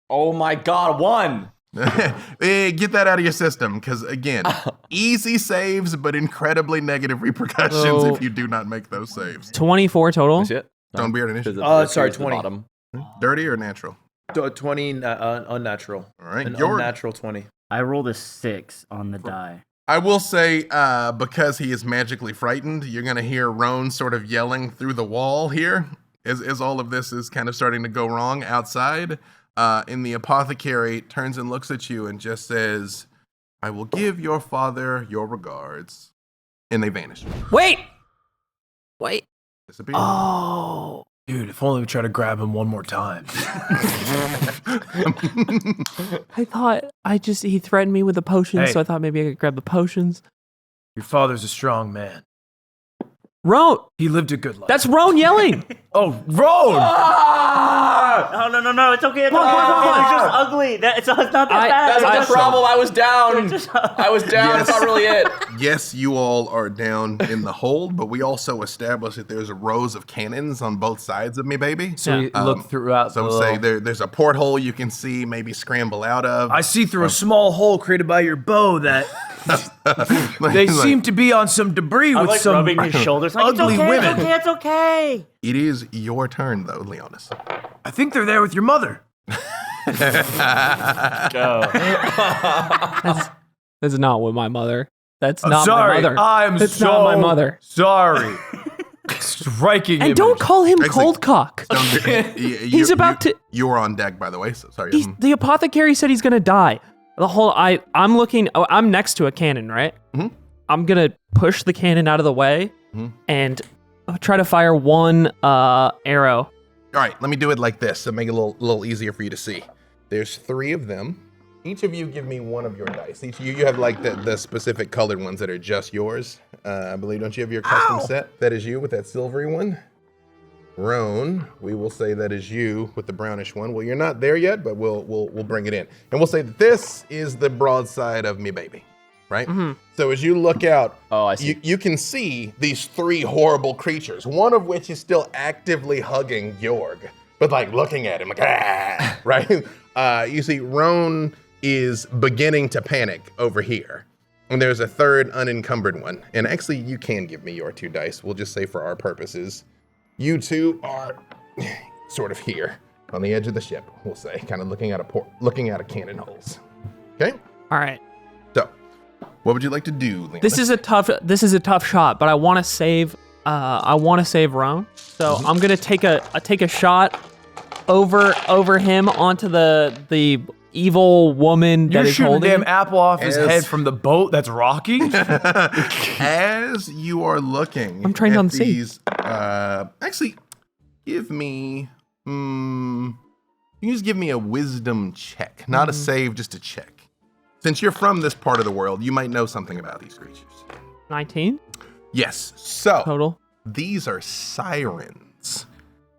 Oh my god, 1. Get that out of your system, because again, easy saves, but incredibly negative repercussions if you do not make those saves. 24 total. Is it? Don't be an initiative. Sorry, Here's the 20. bottom. Dirty or natural? 20 unnatural. All right, An York. unnatural 20. I rolled a 6 on the die. I will say, because he is magically frightened, you're going to hear Roan sort of yelling through the wall here as all of this is kind of starting to go wrong outside. And the apothecary turns and looks at you and just says, "I will give your father your regards." And they vanish. Wait. Disappear. Oh. Dude, if only we try to grab him one more time. I thought he threatened me with the potions, Hey. so I thought maybe I could grab the potions. Your father's a strong man. Roan. He lived a good life. That's Roan yelling. Oh, Roan! Oh, no, it's okay. It's okay. It's just ugly. It's not that bad. That's not It's the problem. I was down. just- I was down. That's not really it. Yes, you all are down in the hold, but we also established that there's rows of cannons on both sides of me, baby. So we look throughout So the say there's a porthole you can see, maybe scramble out of. I see through a small hole created by your bow that they Like, seem to be on some debris I'm with like some rubbing his shoulders. Like, ugly it's okay, women. It's okay. It is your turn, though, Leonus. I think they're there with your mother. Go. That's not with my mother. That's I'm not sorry. my mother. I'm That's so not my mother. sorry. Striking And image. don't call him Actually- cold cock. He's about to- You were on deck, by the way. So sorry. The apothecary said he's gonna die. I'm looking. Oh, I'm next to a cannon, right? Mhm. I'm gonna push the cannon out of the way and try to fire one arrow. All right, let me do it like this to make it a little easier for you to see. There's 3 of them. Each of you give me one of your dice. Each you have like the specific colored ones that are just yours. I believe, don't you have your custom set? That is you with that silvery one. Roan, we will say that is you with the brownish one. Well, you're not there yet, but we'll bring it in. And we'll say that this is the broadside of me baby, right? So as you look out, I see. you can see these 3 horrible creatures, one of which is still actively hugging Gorg, but like looking at him like, ah, right? You see Roan is beginning to panic over here. And there's a 3rd unencumbered one. And actually, you can give me your 2 dice. We'll just say for our purposes, you 2 are sort of here on the edge of the ship, we'll say, kind of looking out of cannon holes. Okay. All right. So, what would you like to do, Leonus? This is a tough shot, but I want to save Roan. So I'm gonna take a shot over him onto the evil woman that You're is shooting holding damn him. apple off his Yes. head from the boat that's rocking? As you are looking, I'm trained at on sea. these, actually, give me. You can just give me a wisdom check, not a save, just a check. Since you're from this part of the world, you might know something about these creatures. 19 Yes. So total. these are sirens.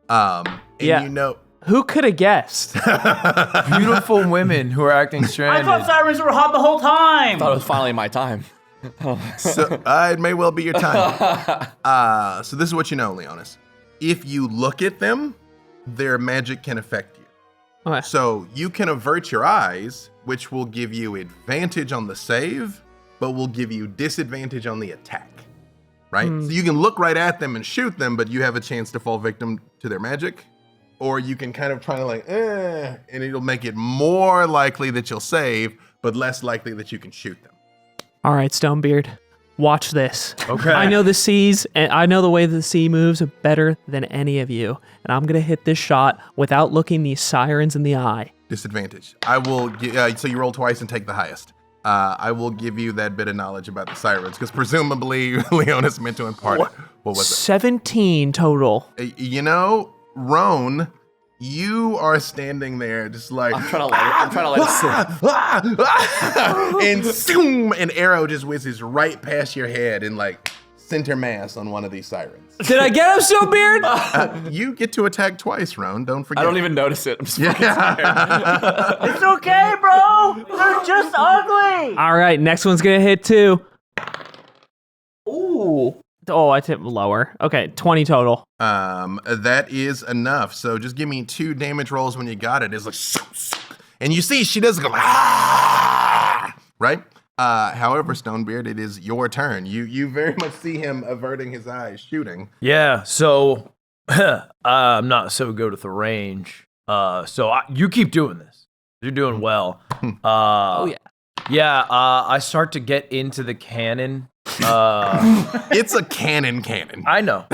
And Yeah. you know. Who could have guessed? Beautiful women who are acting I stranded. thought sirens were hot the whole time. I thought it was finally my time. So it may well be your time. So this is what you know, Leonus. If you look at them, their magic can affect you. Okay. So you can avert your eyes, which will give you advantage on the save, but will give you disadvantage on the attack. Right? So you can look right at them and shoot them, but you have a chance to fall victim to their magic. Or you can kind of try to and it'll make it more likely that you'll save, but less likely that you can shoot them. All right, Stonebeard, watch this. Okay. I know the seas, and I know the way the sea moves better than any of you, and I'm gonna hit this shot without looking these sirens in the eye. Disadvantage. I will so you roll twice and take the highest. I will give you that bit of knowledge about the sirens, because presumably Leonus meant to impart. What was it? 17 total. You know, Roan, you are standing there just like I'm trying to let it sit. and an arrow just whizzes right past your head and like center mass on one of these sirens. Did I get him, Stonebeard? You get to attack twice, Roan. Don't forget. I don't even notice it. I'm just It's okay, bro. They're just ugly. All right, next one's gonna hit too. Ooh. Oh, I tipped lower. Okay, 20 total. That is enough. So just give me 2 damage rolls when you got it. It's like, and you see she does go right. However, Stonebeard, it is your turn. You very much see him averting his eyes, shooting. Yeah, so I'm not so good with the range. You keep doing this. You're doing well. Oh yeah. Yeah, I start to get into the cannon. It's a cannon. I know.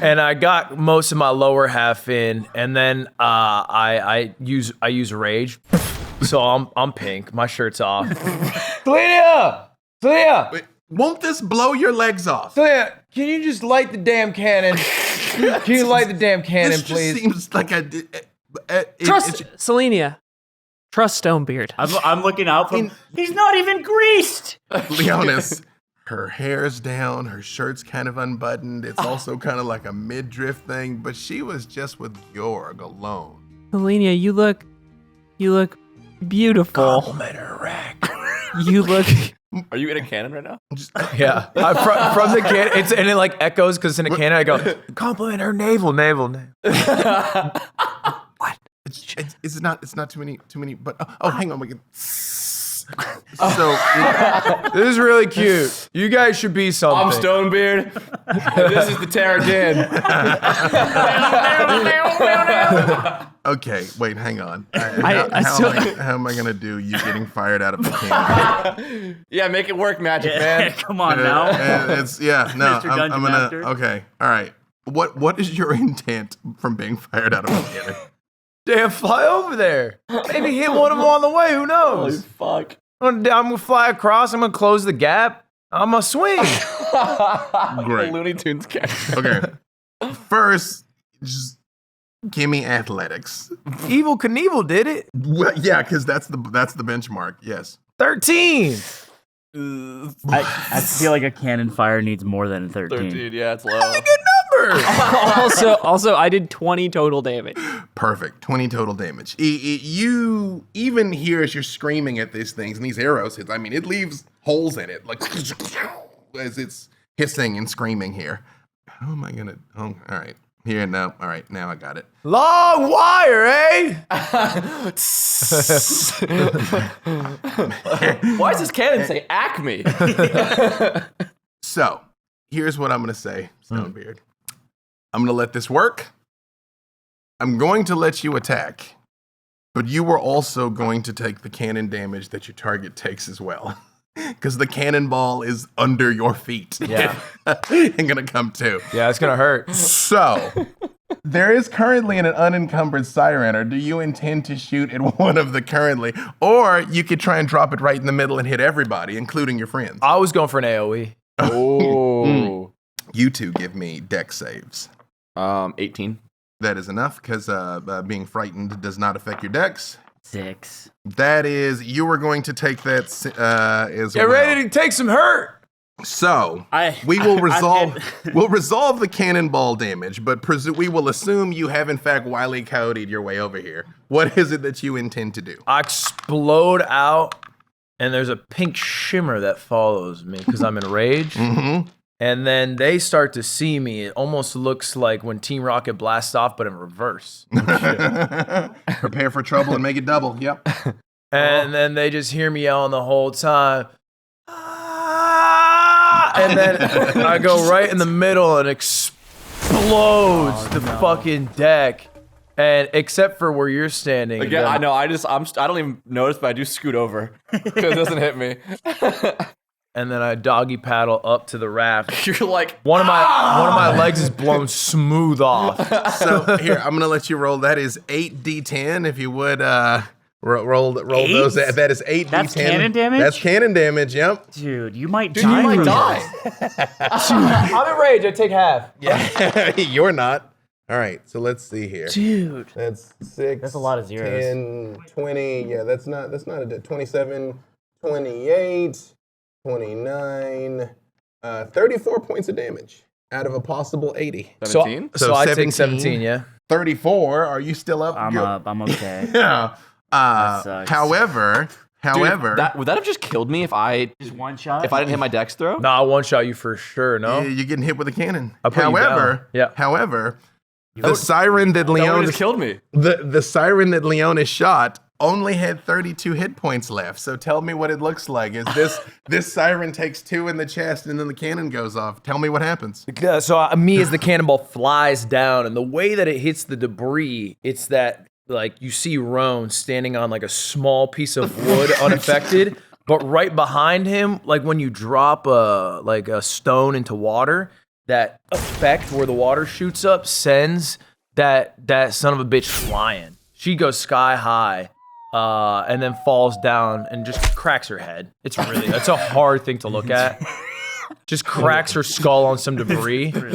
and I got most of my lower half in, and then I use rage, so I'm pink. My shirt's off. Selenia! Wait, won't this blow your legs off? Selenia, can you just light the damn cannon? Can you light the damn cannon, This just please? seems like Trust Selenia. Trust Stonebeard. I'm looking out for him. He's not even greased. Leonus. Her hair's down, her shirt's kind of unbuttoned. It's also kind of like a midriff thing, but she was just with Gorg alone. Selenia, you look beautiful. Compliment her, rack. You look. Are you in a cannon right now? Yeah, from the cannon, and it like echoes because in a cannon I go, compliment her navel. It's not too many. But hang on, we can. So This is really cute. You guys should be something. I'm Stonebeard. And this is the Terror Dan. okay, wait, hang on. How am I gonna do you getting fired out of the cannon? Yeah, make it work, magic man. Come on now. It's no. Mr. I'm Dungeon gonna. Master. Okay, all right. What is your intent from being fired out of a cannon? Damn, fly over there. Maybe hit one of them on the way. Who knows? Fuck. I'm gonna fly across. I'm gonna close the gap. I'm gonna swing. Great. Looney Tunes character. Okay. First, just give me athletics. Evil Knievel did it. Well, yeah, because that's the benchmark. Yes. 13. I feel like a cannon fire needs more than 13. 13, yeah, it's low. also, I did 20 total damage. Perfect. 20 total damage. You even hear as you're screaming at these things and these arrows hit. I mean, it leaves holes in it, like as it's hissing and screaming here. How am I gonna? Oh, all right. Here now. All right, now I got it. Long wire, eh? Why does this cannon say Acme? So here's what I'm gonna say, Stonebeard. I'm gonna let this work. I'm going to let you attack. but you were also going to take the cannon damage that your target takes as well. Because the cannonball is under your feet. Yeah. And gonna come too. Yeah, it's gonna hurt. So, there is currently an unencumbered Siren, or do you intend to shoot at one of the currently? Or you could try and drop it right in the middle and hit everybody, including your friends. I was going for an AoE. Oh. You two give me dex saves. 18. That is enough, because being frightened does not affect your dex. 6. That is, you were going to take that as Get well. ready to take some hurt. So, we will resolve the cannonball damage, but we will assume you have in fact Wile E. Coyote'd your way over here. What is it that you intend to do? I explode out, and there's a pink shimmer that follows me because I'm enraged. Mm-hmm. And then they start to see me. It almost looks like when Team Rocket blasts off, but in reverse. Prepare for trouble and make it double. Yep. And then they just hear me yelling the whole time. Ah! And then I go right in the middle and explodes the fucking deck. And except for where you're standing. Again, I know. I don't even notice, but I do scoot over because it doesn't hit me. And then I doggy paddle up to the raft. You're like, one of my legs is blown smooth off. So here, I'm gonna let you roll. That is 8d10. If you would roll those. That is 8d10. That's cannon damage? That's cannon damage. Yep. Dude, you might die. you might from die. this. I'm enraged. I take half. Yeah. You're not. All right. So let's see here. Dude. That's 6. That's a lot of zeros. 10, 20. Yeah, that's not a 27, 28. 29, 34 points of damage out of a possible 80. 17? So I 17, take 17, yeah. 34, are you still up? I'm up. I'm okay. Yeah. That sucks. However, would that have just killed me if I Just one shot? didn't hit my dex throw? No, I one-shot you for sure, no? you're getting hit with a cannon. I'll put you down. Yeah. However, the siren that That would have Leonus just killed me. the siren that Leonus shot only had 32 hit points left. So tell me what it looks like. Is this siren takes 2 in the chest and then the cannon goes off? Tell me what happens. So me as the cannonball flies down, and the way that it hits the debris, it's that like you see Roan standing on like a small piece of wood unaffected, but right behind him, like when you drop a stone into water, that effect where the water shoots up sends that son of a bitch flying. She goes sky high. And then falls down and just cracks her head. It's a hard thing to look at. Just cracks her skull on some debris. One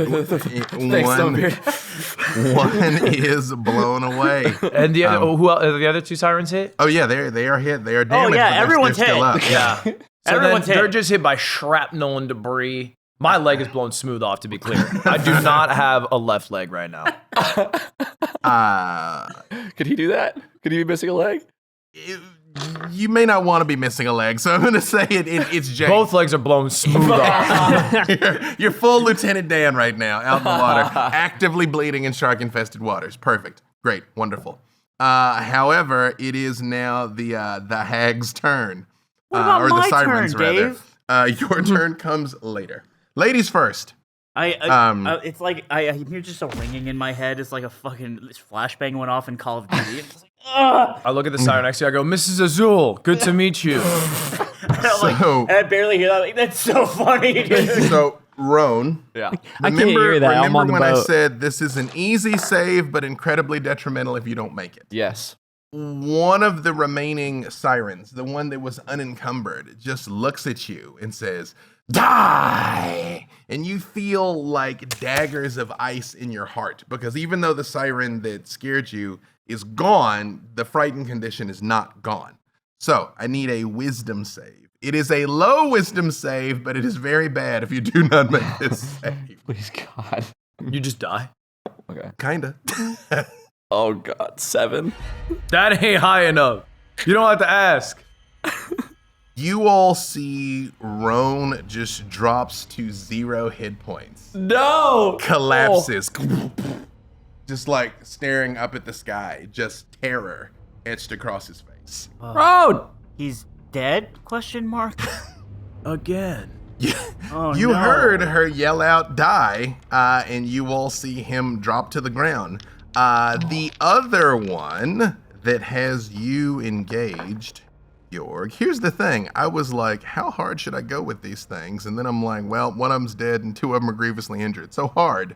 is blown away. And the other, the other 2 sirens hit? Oh yeah, they are hit. They are damaged. yeah, but they're everyone's still hit. up. Yeah. So Everyone's they're hit. just hit by shrapnel and debris. My leg is blown smooth off, to be clear. I do not have a left leg right now. Could he do that? Could he be missing a leg? You may not want to be missing a leg, so I'm going to say it's Jake. Both legs are blown smooth off. You're full Lieutenant Dan right now, out in the water, actively bleeding in shark-infested waters. Perfect. Great. Wonderful. However, it is now the hag's turn. What about or the my siren's, turn, rather. Your turn comes later. Ladies first. It's like I hear just a ringing in my head. It's like a fucking flashbang went off in Call of Duty. It's just like, I look at the siren next to you. I go, Mrs. Azul, good to meet you. and I barely hear that. Like, that's so funny, dude. So, Roan. Yeah. I can't hear that. I'm Remember on the when boat. I said this is an easy save, but incredibly detrimental if you don't make it? Yes. One of the remaining sirens, the one that was unencumbered, just looks at you and says, "Die!" And you feel like daggers of ice in your heart, because even though the siren that scared you is gone, the frightened condition is not gone. So I need a wisdom save. It is a low wisdom save, but it is very bad if you do not make this save. Please, God. You just die. Okay. Kinda. Oh, God. 7? That ain't high enough. You don't have to ask. You all see Roan just drops to 0 hit points. No! Collapses. Just like staring up at the sky. Just terror etched across his face. Road! He's dead? Question mark. Again. Oh, You no. heard her yell out, "Die," and you all see him drop to the ground. The other one that has you engaged, Gorg. Here's the thing. I was like, how hard should I go with these things? And then I'm like, well, one of them's dead and two of them are grievously injured. So hard.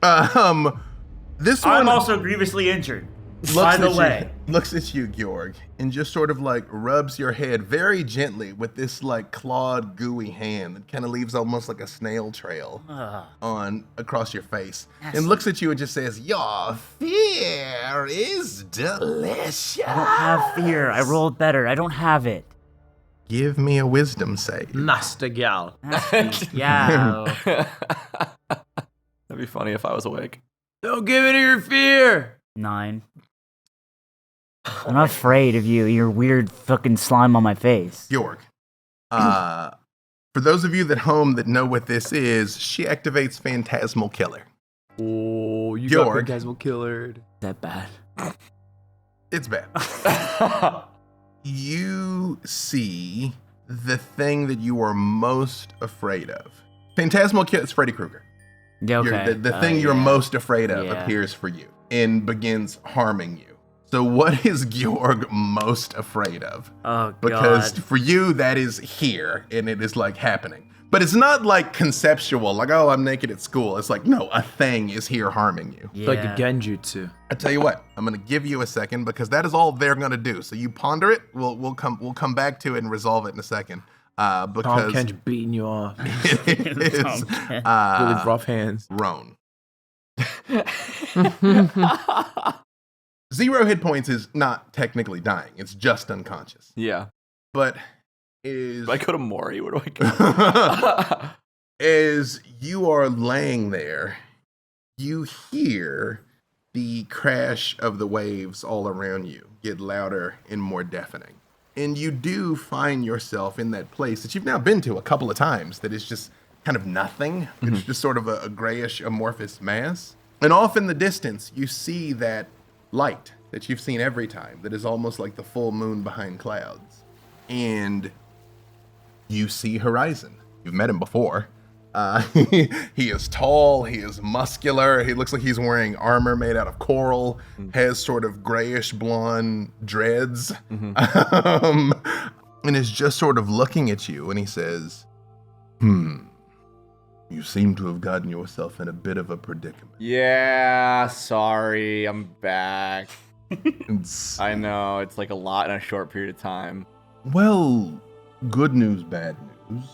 This one... I'm also grievously injured. By the way. Looks at you, Gorg, and just sort of like rubs your head very gently with this like clawed, gooey hand that kind of leaves almost like a snail trail on across your face. And looks at you and just says, "Your fear is delicious." I don't have fear. I rolled better. I don't have it. Give me a wisdom save. Master gal. Yeah. That'd be funny if I was awake. Don't give in to your fear. 9. I'm not afraid of you. Your weird fucking slime on my face. Gorg. For those of you at home that know what this is, she activates Phantasmal Killer. Oh, you Gorg. got Phantasmal Killer. Is that bad? It's bad. You see the thing that you are most afraid of. Phantasmal Killer is Freddy Krueger. Yeah, okay. The thing you're most afraid of Yeah. appears for you and begins harming you. So what is Gorg most afraid of? Oh, Because God. for you, that is here, and it is like happening. But it's not like conceptual, like, oh, I'm naked at school. It's like, no, a thing is here harming you. Yeah. Like a genjutsu. I tell you what, I'm gonna give you a second because that is all they're gonna do. So you ponder it. We'll come back to it and resolve it in a second. Tom Because Kench beating you off. it is Really rough hands. Roan. 0 hit points is not technically dying. It's just unconscious. Yeah. But is Do I go to Maury? Where do I go? as you are laying there, you hear the crash of the waves all around you get louder and more deafening. And you do find yourself in that place that you've now been to a couple of times that is just kind of nothing. It's just sort of a grayish amorphous mass. And off in the distance, you see that light that you've seen every time that is almost like the full moon behind clouds. And you see Horizon. You've met him before. He is tall, he is muscular, he looks like he's wearing armor made out of coral, has sort of grayish blonde dreads, and is just sort of looking at you, and he says, you seem to have gotten yourself in a bit of a predicament. Yeah, sorry, I'm back. It's- I know, it's like a lot in a short period of time. well, good news, bad news.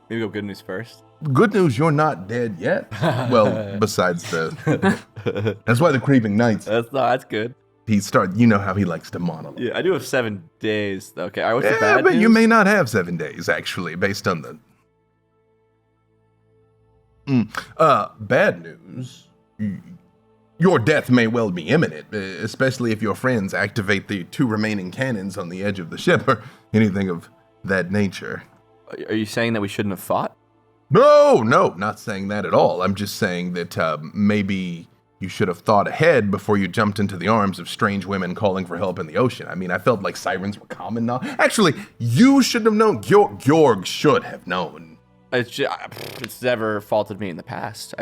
Maybe go good news first. Good news, you're not dead yet. Well, besides that's why the Creeping Knights, That's good. you know how he likes to monologue. Yeah, I do have 7 days. Okay, all right, what's the Yeah, bad but news? you may not have 7 days, actually, based on the... bad news. Your death may well be imminent, especially if your friends activate the 2 remaining cannons on the edge of the ship, or anything of that nature. Are you saying that we shouldn't have fought? No, not saying that at all. I'm just saying that maybe you should have thought ahead before you jumped into the arms of strange women calling for help in the ocean. I mean, I felt like sirens were common now. Actually, you should have known. Gorg should have known. It's never faulted me in the past.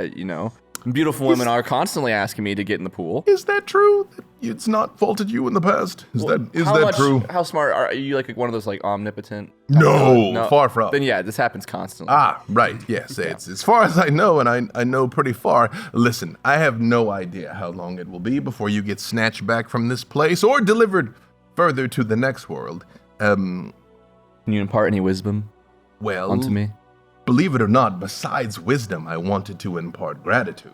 Beautiful women are constantly asking me to get in the pool. Is that true? It's not faulted you in the past? Is that true? How smart are you? Like one of those like omnipotent? No, far from. Then yeah, this happens constantly. Ah, right. Yes, it's as far as I know, and I know pretty far. Listen, I have no idea how long it will be before you get snatched back from this place or delivered further to the next world. Can you impart any wisdom Well, onto me? believe it or not, besides wisdom, I wanted to impart gratitude.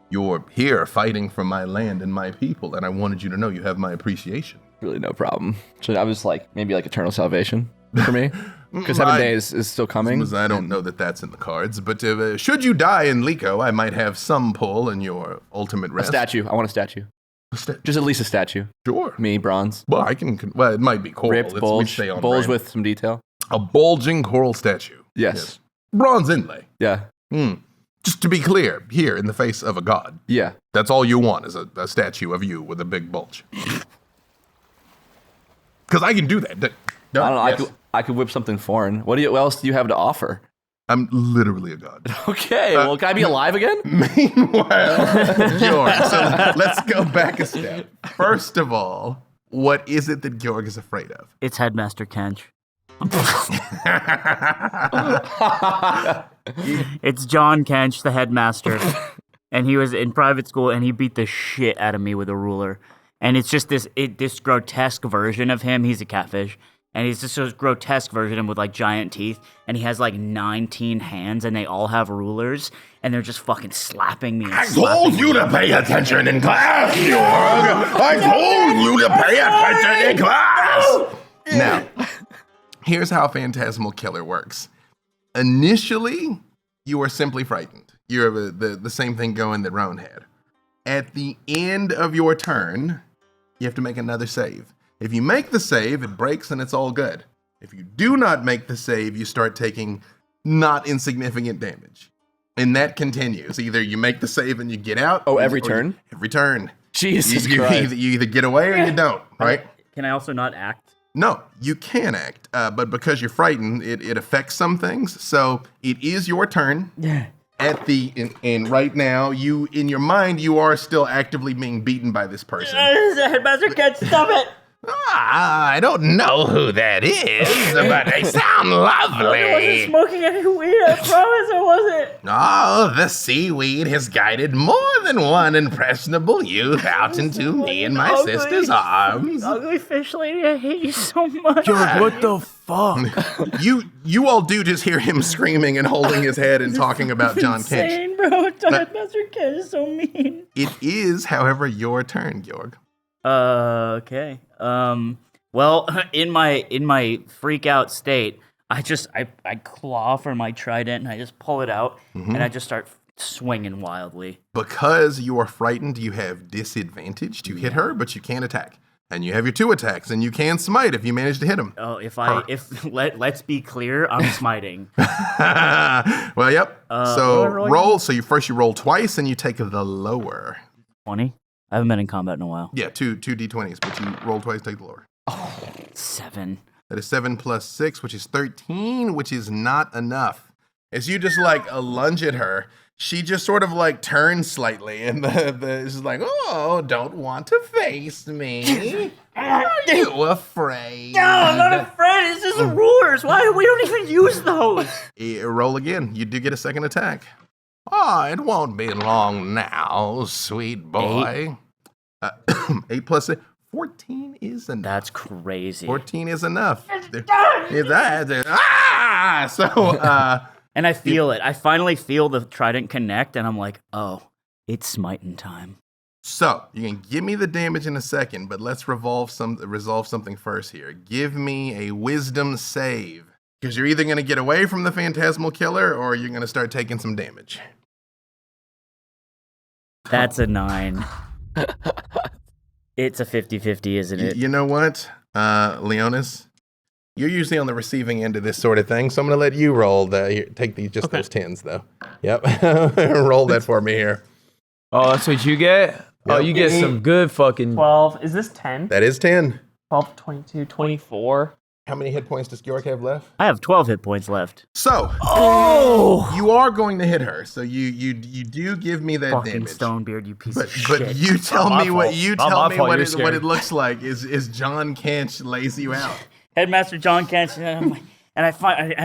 You're here fighting for my land and my people, and I wanted you to know you have my appreciation. Really, no problem. So I was like, maybe like eternal salvation for me, because 7 days is still coming. I don't know that that's in the cards, but should you die in Liko, I might have some pull in your ultimate A rest. statue. I want a statue. Just at least a statue. Sure. Me, bronze. Well, well, it might be coral. Ripped, We bulge stay on brand. with some detail. A bulging coral statue. Yes. Bronze inlay. Yeah. Just to be clear, here in the face of a god. Yeah. That's all you want is a statue of you with a big bulge. Because I can do that. I don't know. I could whip something foreign. What else do you have to offer? I'm literally a god. Okay, well, can I be alive again? Meanwhile, Georg. So let's go back a step. First of all, what is it that Georg is afraid of? It's Headmaster Kench. It's John Kench, the headmaster. And he was in private school, and he beat the shit out of me with a ruler. And it's just this grotesque version of him. He's a catfish. And he's just this grotesque version of him with like giant teeth. And he has like 19 hands, and they all have rulers. And they're just fucking slapping me. And I told you to pay attention in class, Georg! I told you to pay attention in class! Now, here's how Phantasmal Killer works. Initially, you are simply frightened. You have the same thing going that Ron had. At the end of your turn, you have to make another save. If you make the save, it breaks and it's all good. If you do not make the save, you start taking not insignificant damage. And that continues. Either you make the save and you get out. Oh, every turn? Every turn. Jesus you Christ. You either get away or you don't, right? Can I also not act? No, you can act, but because you're frightened, it affects some things. So it is your turn. Yeah. And right now, you in your mind, you are still actively being beaten by this person. Headmaster Kench, stop it! I don't know who that is, but they sound lovely. I wasn't smoking any weed, I promise I wasn't. Oh, the seaweed has guided more than one impressionable youth out into me and my sister's arms. Ugly fish lady, I hate you so much. Georg, what the fuck? You all do just hear him screaming and holding his head and talking about John Kench. Insane, bro. Headmaster Kench is so mean. It is, however, your turn, Georg. Okay. Well, in my freak out state, I claw for my trident and I just pull it out and I just start swinging wildly. Because you are frightened, you have disadvantage to hit her, but you can't attack. And you have your 2 attacks, and you can smite if you manage to hit him. Oh, let's be clear, I'm smiting. Well, yep. So roll. So you roll twice, and you take the lower. 20. I haven't been in combat in a while. Yeah, two d20s, but you roll twice, take the lower. 7. That is 7 plus 6, which is 13, which is not enough. As you just lunge at her, she just sort of turns slightly, and is like, "Oh, don't want to face me? Are you afraid?" No, I'm not afraid. It's just the rulers. Why we don't even use those? Roll again. You do get a second attack. Oh, it won't be long now, sweet boy. 8 plus 6. 14 is enough. That's crazy. 14 is enough. And I feel it. I finally feel the trident connect, and I'm like, oh, it's smiting time. So, you can give me the damage in a second, but let's resolve something first here. Give me a wisdom save. Because you're either going to get away from the Phantasmal Killer, or you're going to start taking some damage. That's a 9. It's a 50-50, isn't it? You know what, Leonus? You're usually on the receiving end of this sort of thing, so I'm going to let you roll. Take those 10s, though. Yep. Roll that for me here. Oh, that's what you get? Yep. Oh, you get some good fucking... 12. Is this 10? That is 10. 12, 22, 24. How many hit points does Georg have left? I have 12 hit points left. So, you are going to hit her. So you do give me that fucking damage. Stonebeard, you piece of shit. But you tell me what it looks like. Is John Kench lays you out? Headmaster John Kench, and I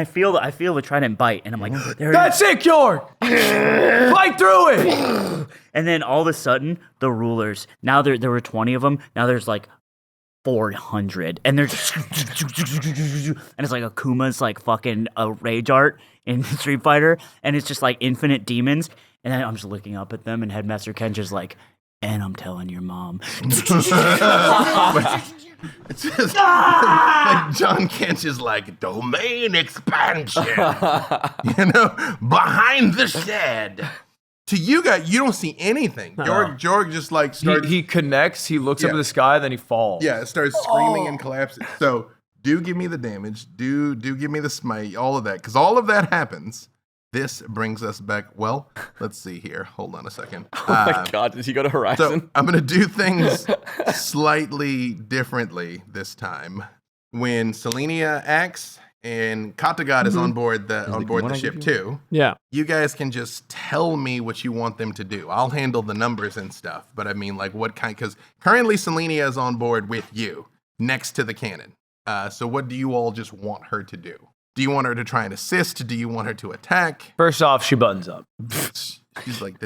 feel the trident bite, and I'm like, that's it, Georg! Fight through it! And then all of a sudden, the rulers. Now there were 20 of them. Now there's 400, and they're just, and it's like Akuma's fucking a rage art in Street Fighter, and it's just infinite demons, and then I'm just looking up at them, and Headmaster Kench is like, and I'm telling your mom. It's just John Kench is like, domain expansion, behind the shed. To you guys, you don't see anything. Georg just starts. He connects, he looks up at the sky, then he falls. Yeah, it starts screaming and collapsing. So do give me the damage. Do give me the smite, all of that. Because all of that happens. This brings us back. Well, let's see here. Hold on a second. Oh my God, did he go to Horizon? So I'm going to do things slightly differently this time. When Selenia acts and Kattegat is on board the ship too. Yeah. You guys can just tell me what you want them to do. I'll handle the numbers and stuff. But I mean, like, what kind? Because currently Selenia is on board with you next to the cannon. So what do you all just want her to do? Do you want her to try and assist? Do you want her to attack? First off, she buttons up. She's like,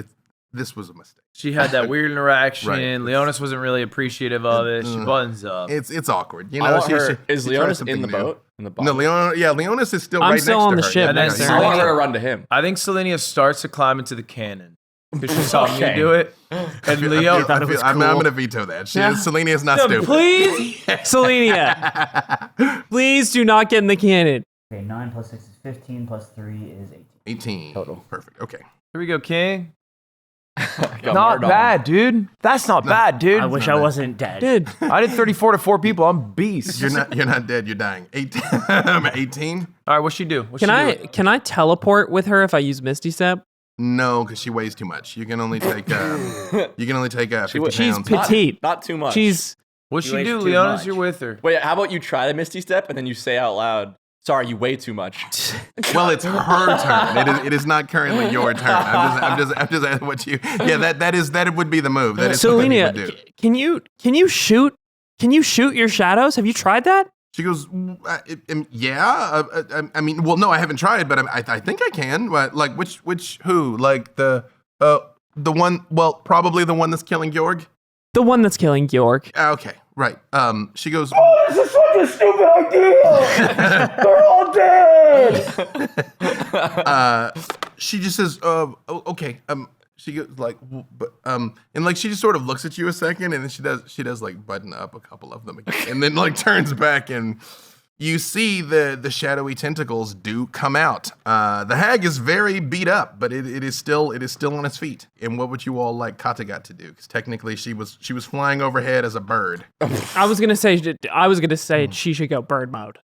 this was a mistake. She had that weird interaction. Right. Leonus wasn't really appreciative of it. She buttons up. It's awkward. You I know, want her, is she Leonus tries in the something new. boat? In the No, bottom? Leonus is still I'm right still next on to the her. ship Yeah, next yeah, to I her. want her to run to him. I think Selenia starts to climb into the cannon because she saw me Okay. do it. And Leo, I'm going to veto that. Selenia is not stupid. Please, Selenia, please do not get in the cannon. Okay, 9 plus 6 is 15, plus 3 is 18. 18 total. Perfect. Okay. here we go, King. Got Not Mardon. bad, dude. That's not bad, dude. I wish I wasn't dead. Dude, I did 34 to 4 people. I'm beast. You're not dead. You're dying. 18. 18. All right, what'd she do? can I teleport with her if I use Misty Step? No, because she weighs too much. You can only take 50 She's pounds. petite. Not too much. What'd she weighs do, too Leonus? much. You're with her. Wait, how about you try the Misty Step and then you say out loud, sorry, you weigh too much. Well, it's her turn. It is not currently your turn. I'm just what you. Yeah, that would be the move. That is something you would do. Selenia, can you shoot your shadows? Have you tried that? She goes, yeah. I mean, well, no, I haven't tried, but I think I can. But like, who? Like the one. Well, probably the one that's killing Gorg. The one that's killing Gorg. Okay, right. She goes. This is such a stupid idea. They're all dead. She just says, okay. She goes like, but and like she just sort of looks at you a second, and then she does like button up a couple of them again, and then like turns back, and you see the shadowy tentacles do come out. The hag is very beat up, but it is still on its feet. And what would you all like Kattegat to do? Because technically she was flying overhead as a bird. I was gonna say she should go bird mode.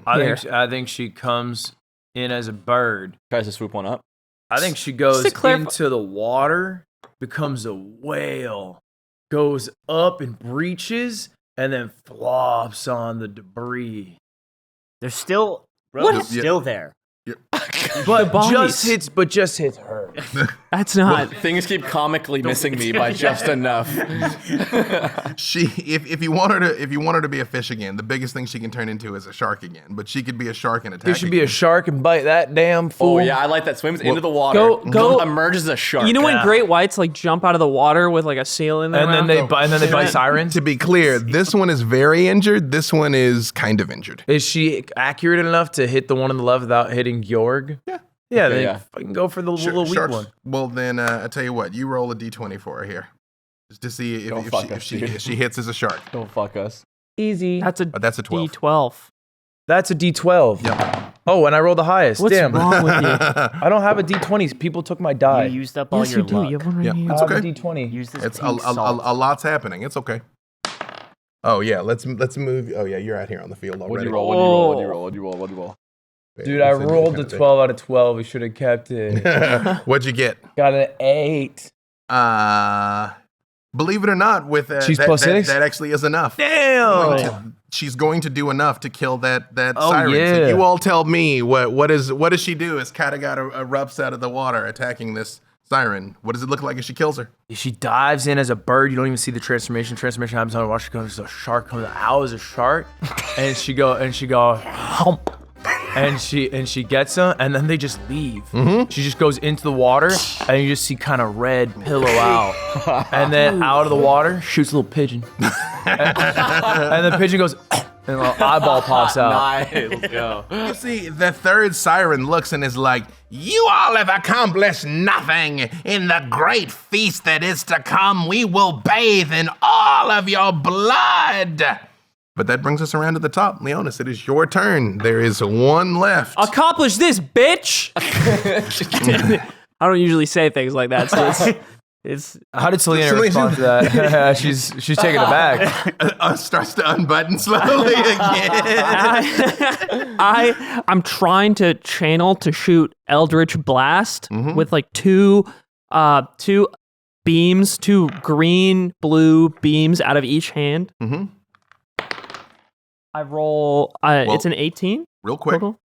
I think she comes in as a bird. Tries to swoop one up. I think she goes Just to clarify- into the water, becomes a whale, goes up and breaches, and then flops on the debris. They're still, What? they're still there. But bodies. just hits her. That's not. Things keep comically missing me by just enough. If you want her to be a fish again, the biggest thing she can turn into is a shark again. But she could be a shark and attack. You should be a shark and bite that damn fool. Oh yeah, I like that. Swims into the water. go- emerges as a shark. You know when great whites like jump out of the water with like a seal in their And then mouth? they bite Siren. To be clear, this one is very injured. This one is kind of injured. Is she accurate enough to hit the one on the left without hitting Gorg? Yeah. Yeah, Okay, then yeah. fucking go for the little weak Sharks- one. Well, then I tell you what, you roll a d20 for her here, just to see Don't fuck us, dude. if she hits as a shark. Don't fuck us. Easy. That's a That's a 12. D12. That's a D12. Yep. Oh, and I rolled the highest. What's Damn. wrong with you? I don't have a D20. People took my die. You used up all Yes, your you do. luck. You have one right Yeah. here. I It's have okay. a D20. Use this It's pink salt. a lot's happening. It's okay. Oh yeah, let's move. Oh yeah, you're out here on the field What'd already. you roll? What'd you roll? What'd you roll? What'd you roll? What'd you roll? Dude, I rolled a 12 out of 12. We should have kept it. What'd you get? Got an 8. Believe it or not, with She's plus 6? that actually is enough. Damn! She's going to do enough to kill that Oh, siren. So yeah. you all tell me what does she do as Kattegat erupts out of the water attacking this siren? What does it look like as she kills her? She dives in as a bird. You don't even see the transformation. Transformation happens on the water. She comes, a shark comes out as a shark, and she go, hump. And she gets them, and then they just leave. Mm-hmm. She just goes into the water, and you just see kind of red pillow out, and then out of the water shoots a little pigeon, and the pigeon goes, and a little eyeball pops out. Nice. Let's go. You see, the third siren looks and is like, "You all have accomplished nothing. In the great feast that is to come, we will bathe in all of your blood." But that brings us around to the top. Leonus, it is your turn. There is one left. Accomplish this, bitch! I don't usually say things like that, so it's How did Selena respond to that? she's taking it back. Starts to unbutton slowly again. I'm trying to channel to shoot Eldritch Blast with like two beams, two green blue beams out of each hand. Mm-hmm. I roll. It's an 18. real quick. Cool.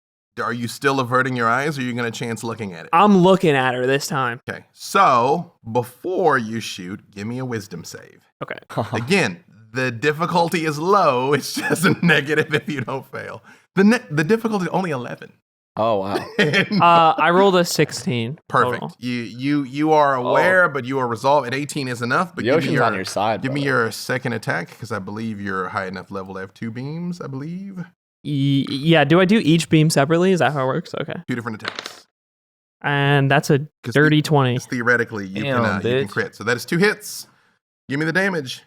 Are you still averting your eyes, or are you going to chance looking at it? I'm looking at her this time. Okay. So before you shoot, give me a wisdom save. Okay. Again, the difficulty is low. It's just a negative if you don't fail. The difficulty is only 11. Oh wow. I rolled a 16. Perfect. Total. You are aware, but you are resolved. At 18 is enough. But The ocean's on your side. Give me brother. your second attack, because I believe you're high enough level to have 2 beams, I believe. Yeah, do I do each beam separately? Is that how it works? Okay. 2 different attacks. And that's a dirty 20. Because theoretically, you Damn, can bitch. crit. So that is 2 hits. Give me the damage.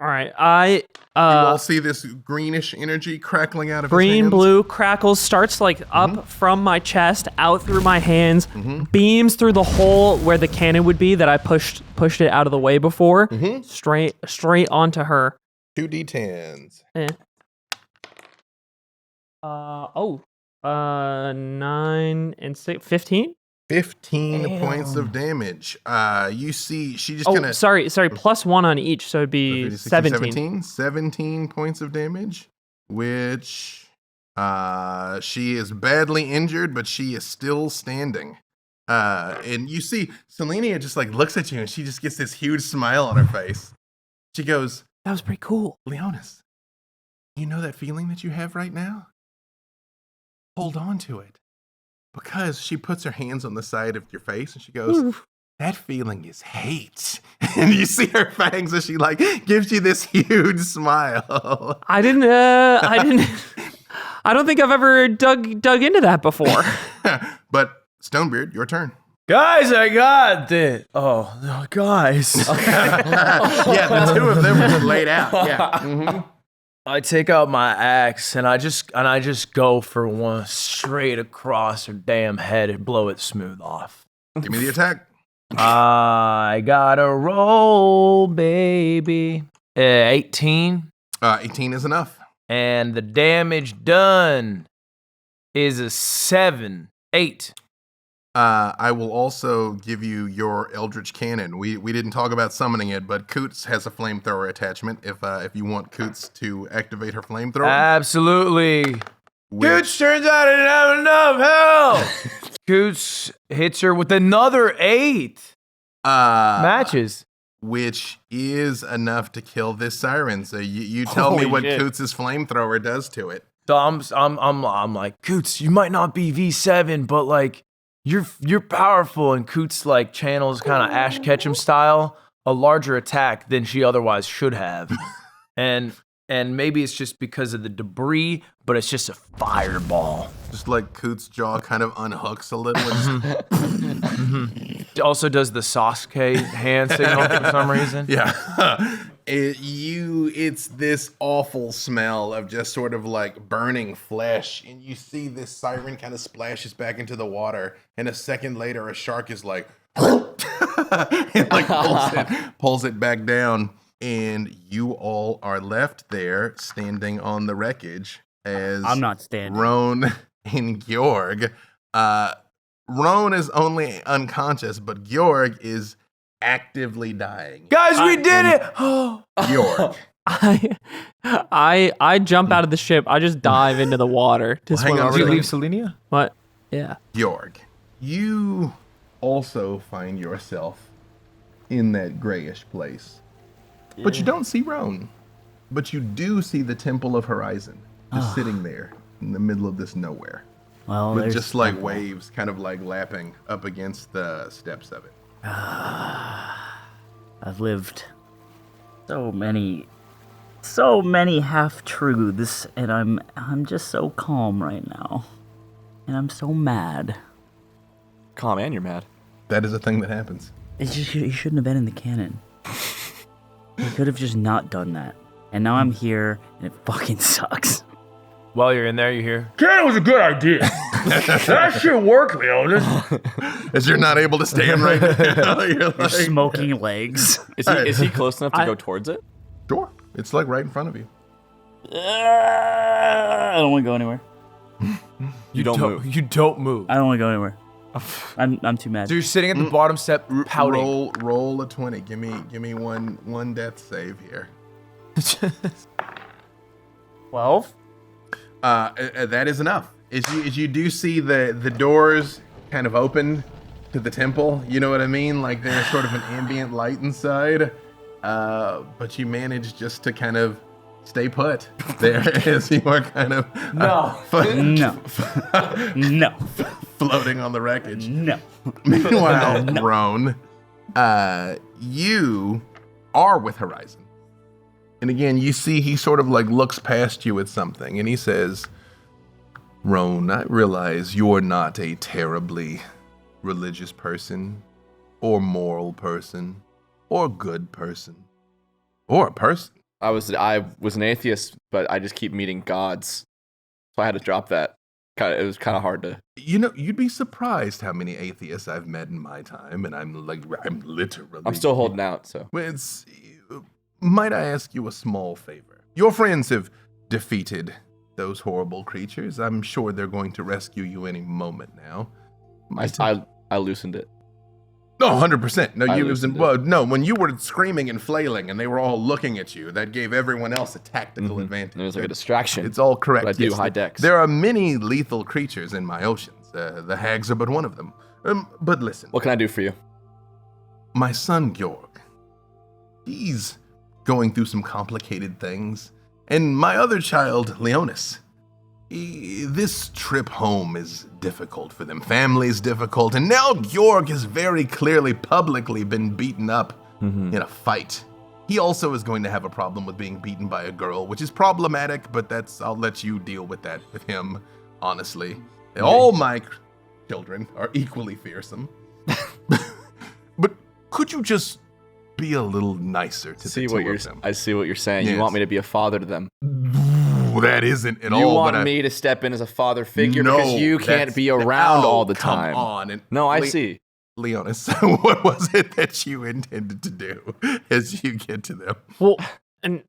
All right. You all see this greenish energy crackling out of his Green, hands. blue, crackles, starts like up from my chest, out through my hands, beams through the hole where the cannon would be that I pushed it out of the way before, straight onto her. 2d10s. 9 and 6, 15? 15 points of damage. You see, she just kind of... Sorry, +1 on each, so it'd be 17. 17 points of damage, which she is badly injured, but she is still standing. And you see, Selenia just like looks at you, and she just gets this huge smile on her face. She goes, That was pretty cool. Leonus, you know that feeling that you have right now? Hold on to it. Because she puts her hands on the side of your face and she goes, that feeling is hate. And you see her fangs as she like gives you this huge smile. I don't think I've ever dug into that before. But Stonebeard, your turn. Guys, I got this. Oh, no, guys. Yeah, the 2 of them were laid out. Yeah. Mm-hmm. I take out my axe and I just go for one straight across her damn head and blow it smooth off. Give me the attack. I gotta roll, baby. 18. 18 is enough. And the damage done is a 8. I will also give you your Eldritch Cannon. We didn't talk about summoning it, but Coots has a flamethrower attachment. If you want Coots to activate her flamethrower, Absolutely. Coots turns out I didn't have enough help. Coots hits her with another 8 matches. which is enough to kill this siren. So you tell me what Coots' flamethrower does to it. So I'm like, Coots, you might not be V7, but like you're powerful. And Coots like channels kind of Ash Ketchum style a larger attack than she otherwise should have. and maybe it's just because of the debris, but it's just a fireball. Just like Coots' jaw kind of unhooks a little. It also does the Sasuke hand signal for some reason. Yeah. It's this awful smell of just sort of like burning flesh, and you see this siren kind of splashes back into the water, and a second later a shark is like and like pulls it back down, and you all are left there standing on the wreckage as I'm not standing. Roan and Georg. Roan is only unconscious, but Georg is actively dying. Guys, we did it! Georg. I jump out of the ship. I just dive into the water to swim hang on, over. did you leave Selenia? What? Yeah. Georg, you also find yourself in that grayish place. But you don't see Roan. But you do see the Temple of Horizon just sitting there in the middle of this nowhere. Well, With there's just like waves kind of like lapping up against the steps of it. I've lived so many half-truths, and I'm just so calm right now. And I'm so mad. Calm and you're mad. That is a thing that happens. It's just, you shouldn't have been in the cannon. You could have just not done that. And now I'm here, and it fucking sucks. While you're in there, you hear, Cannon was a good idea. That should work, Leonus. As you're not able to stand right now, you're Your like, smoking legs. Is he close enough to go towards it? sure. It's like right in front of you. I don't want to go anywhere. You don't move. You don't move. I don't want to go anywhere. I'm too mad. So you're sitting at the bottom step, pouting. Roll a 20. Give me one death save here. 12? That is enough. Is you do see the doors kind of open to the temple. You know what I mean? Like there's sort of an ambient light inside. But you manage just to kind of stay put there as you are kind of No. floating on the wreckage. No. Meanwhile, Roan, you are with Horizon. And again, you see he sort of like looks past you at something and he says, Roan, I realize you're not a terribly religious person or moral person or good person or a person. I was an atheist, but I just keep meeting gods. So I had to drop that. It was kind of hard to... You know, you'd be surprised how many atheists I've met in my time, and I'm literally... I'm still holding out, so... Might I ask you a small favor? Your friends have defeated those horrible creatures. I'm sure they're going to rescue you any moment now. I loosened it. No, 100%. No, when you were screaming and flailing and they were all looking at you, that gave everyone else a tactical advantage. And it was like a distraction. It's all correct. But I do high decks. There are many lethal creatures in my oceans. The hags are but one of them. But listen. What can I do for you? My son, Gorg, he's going through some complicated things. And my other child, Leonus, this trip home is difficult for them. Family's difficult. And now Gorg has very clearly publicly been beaten up in a fight. He also is going to have a problem with being beaten by a girl, which is problematic, but I'll let you deal with that with him, honestly. And all my children are equally fearsome. But could you just be a little nicer to the two of them? I see what you're saying. Yes. You want me to be a father to them. That isn't at all. You want me to step in as a father figure because you can't be around all the time. Come on. No, I see. Leonus, what was it that you intended to do as you get to them? Well, and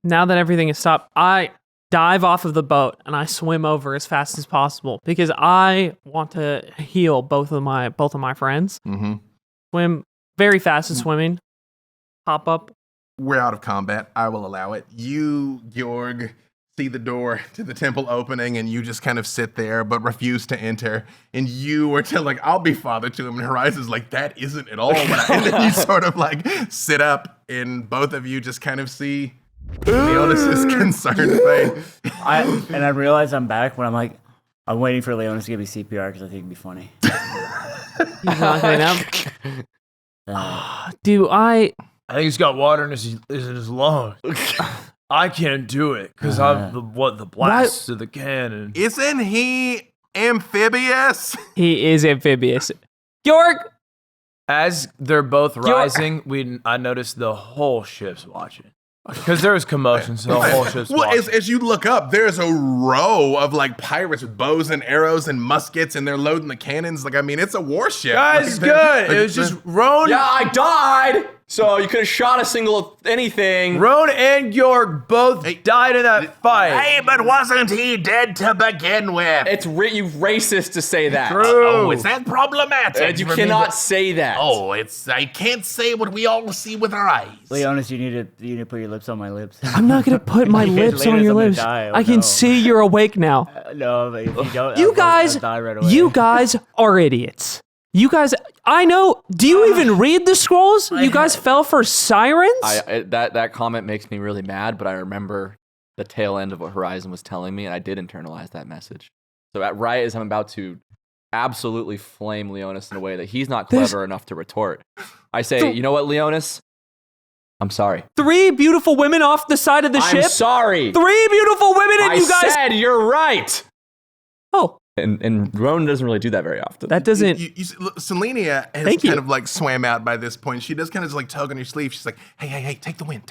now that everything is stopped, I dive off of the boat and I swim over as fast as possible because I want to heal both of my friends. Mm-hmm. Swim very fast at swimming. Pop up. We're out of combat. I will allow it. You, Gorg, see the door to the temple opening and you just kind of sit there but refuse to enter. And you were like, I'll be father to him. And Horizon's like, that isn't at all. And then you sort of like sit up and both of you just kind of see Leonus's concerned face. I realize I'm back when I'm waiting for Leonus to give me CPR because I think it'd be funny. He's not going out. I think he's got water in his lungs. I can't do it because I'm the blast to the cannon. Isn't he amphibious? He is amphibious. Gorg! As they're both rising, I noticed the whole ship's watching. Because there was commotion, so the whole ship's watching. As you look up, there's a row of like pirates with bows and arrows and muskets, and they're loading the cannons. Like, I mean, it's a warship. Guys, good. It was just Roan. Yeah, I died. So you could have shot a single anything. Roan and Gorg both died in that fight. Hey, but wasn't he dead to begin with? It's you racist to say that. True. Oh, is that problematic? You cannot say that. Oh, I can't say what we all see with our eyes. Leonus, you need to put your lips on my lips. I'm not going to put my lips on your lips. I can see you're awake now. No, but if you don't, You guys, I'll die right away. you guys are idiots. You guys, I know. Do you even read the scrolls? You guys fell for sirens? That comment makes me really mad, but I remember the tail end of what Horizon was telling me, and I did internalize that message. So right as I'm about to absolutely flame Leonus in a way that he's not clever enough to retort, I say, you know what, Leonus? I'm sorry. 3 beautiful women off the side of the ship? I'm sorry. 3 beautiful women and you guys... I said you're right. Oh. And Ronan doesn't really do that very often. That doesn't... Selenia has kind of like swam out by this point. She does kind of just like tug on your sleeve. She's like, hey, take the wind.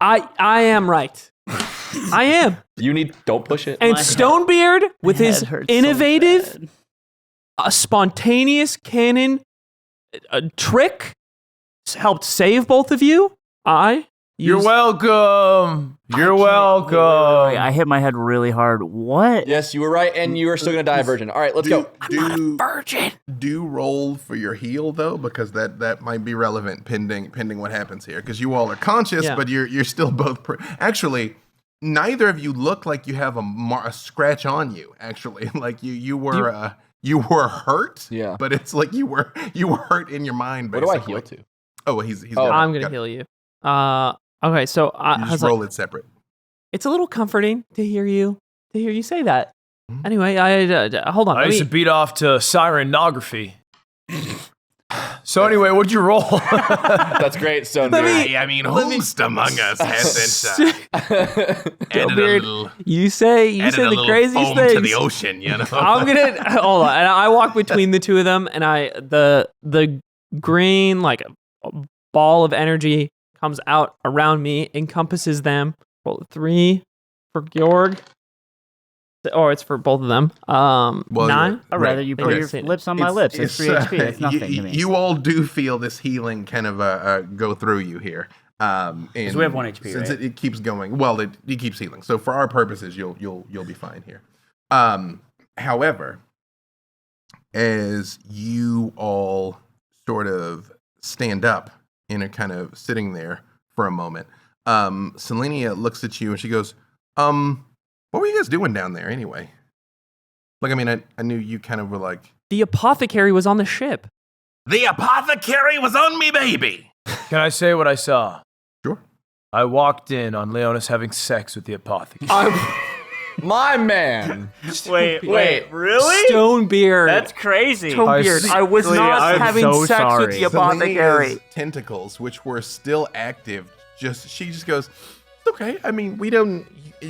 I am right. I am. Don't push it. And Stonebeard, with his innovative, spontaneous cannon trick, helped save both of you. You're welcome. You're welcome. Wait, I hit my head really hard. What? Yes, you were right, and you are still going to die a virgin. All right, let's go. I'm not a virgin. Do roll for your heal, though, because that might be relevant pending what happens here. Because you all are conscious, but you're still both... Actually, neither of you look like you have a scratch on you. Actually, like you were hurt. Yeah. But it's like you were hurt in your mind. Basically. What do I heal to? Oh, he's. I'm gonna heal you. Okay, so I You was just like, roll it separate. it's a little comforting to hear you say that. Anyway, I hold on. I used to beat off to Sirenography. So anyway, what'd you roll? That's great. So Who's among us has Beard, you say the craziest foam things. to the ocean, you know. I'm gonna hold on, and I walk between the two of them, and the green like ball of energy comes out around me, encompasses them. Roll a 3 for Gorg. Or it's for both of them. 9. I'd rather you put Okay. your lips on my lips. It's free HP. It's nothing to me. You all do feel this healing kind of go through you here. And we have 1 HP, since right? it keeps going. Well, it keeps healing. So for our purposes, you'll be fine here. However, as you all sort of stand up and are kind of sitting there for a moment, Selenia looks at you and she goes, what were you guys doing down there anyway? Like, I mean, I knew you kind of were like... The apothecary was on the ship. The apothecary was on me, baby! Can I say what I saw? Sure. I walked in on Leonus having sex with the apothecary. My man. Wait, really? Stonebeard. That's crazy. Stonebeard. I was Selenia, not I'm having so sex sorry. with the apothecary. Selenia's tentacles, which were still active, she just goes, it's okay. I mean, we don't...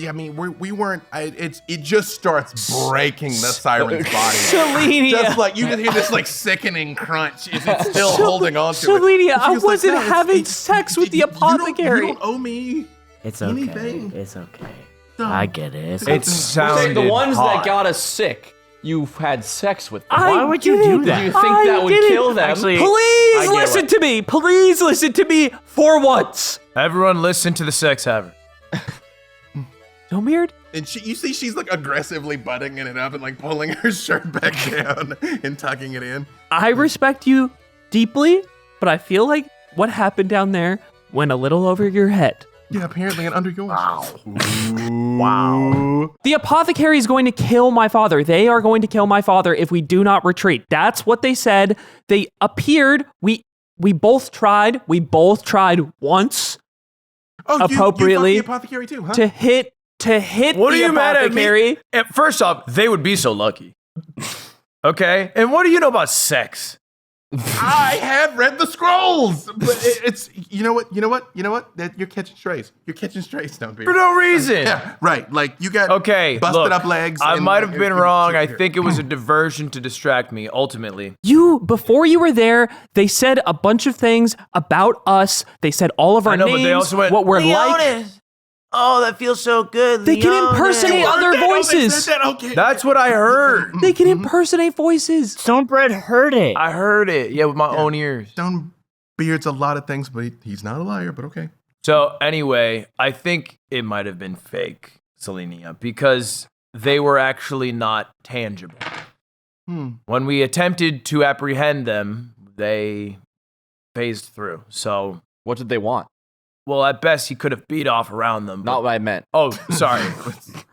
I mean, we weren't. It just starts breaking the siren's body. Selenia. Just like you just hear this like sickening crunch. Is it still holding on to it? Selenia, I She was like, wasn't "No, having sex with the apothecary. You don't owe me It's okay. anything. It's okay. No. I get it. It sounded The ones hot. that got us sick, you've had sex with them. Why would you do that? Did you think that would kill them? Actually, Please I get listen what- to me. Please listen to me for once. Everyone listen to the sex haver. Stonebeard? And you see she's like aggressively buttoning it up and like pulling her shirt back down and tucking it in. I respect you deeply, but I feel like what happened down there went a little over your head. Yeah, apparently, and under yours. Wow. The apothecary is going to kill my father. They are going to kill my father if we do not retreat. That's what they said. They appeared. We both tried. We both tried once Oh, appropriately you fucked the apothecary too, huh? to hit What are the you mad at me? apothecary. First off, they would be so lucky. Okay? And what do you know about sex? I have read the scrolls, but it's you know what that you're catching strays. You're catching strays, Stonebeard. For no reason. Yeah, right. Like you got Okay, busted look, up legs. I and- might have been wrong. I Here. think it was a diversion to distract me, ultimately. Before you were there, they said a bunch of things about us. They said all of our I know, names, but they also went, what we're like. Leonus! Oh, that feels so good. They can Leonus. impersonate You heard other that? Oh, they voices. said that? Okay. That's what I heard. They can impersonate voices. Stonebread heard it. I heard it. Yeah, with my own ears. Stonebeard's a lot of things, but he's not a liar. But okay. So anyway, I think it might have been fake, Selenia, because they were actually not tangible. When we attempted to apprehend them, they phased through. So, What did they want? well, at best, he could have beat off around them. Not what I meant. Oh, sorry.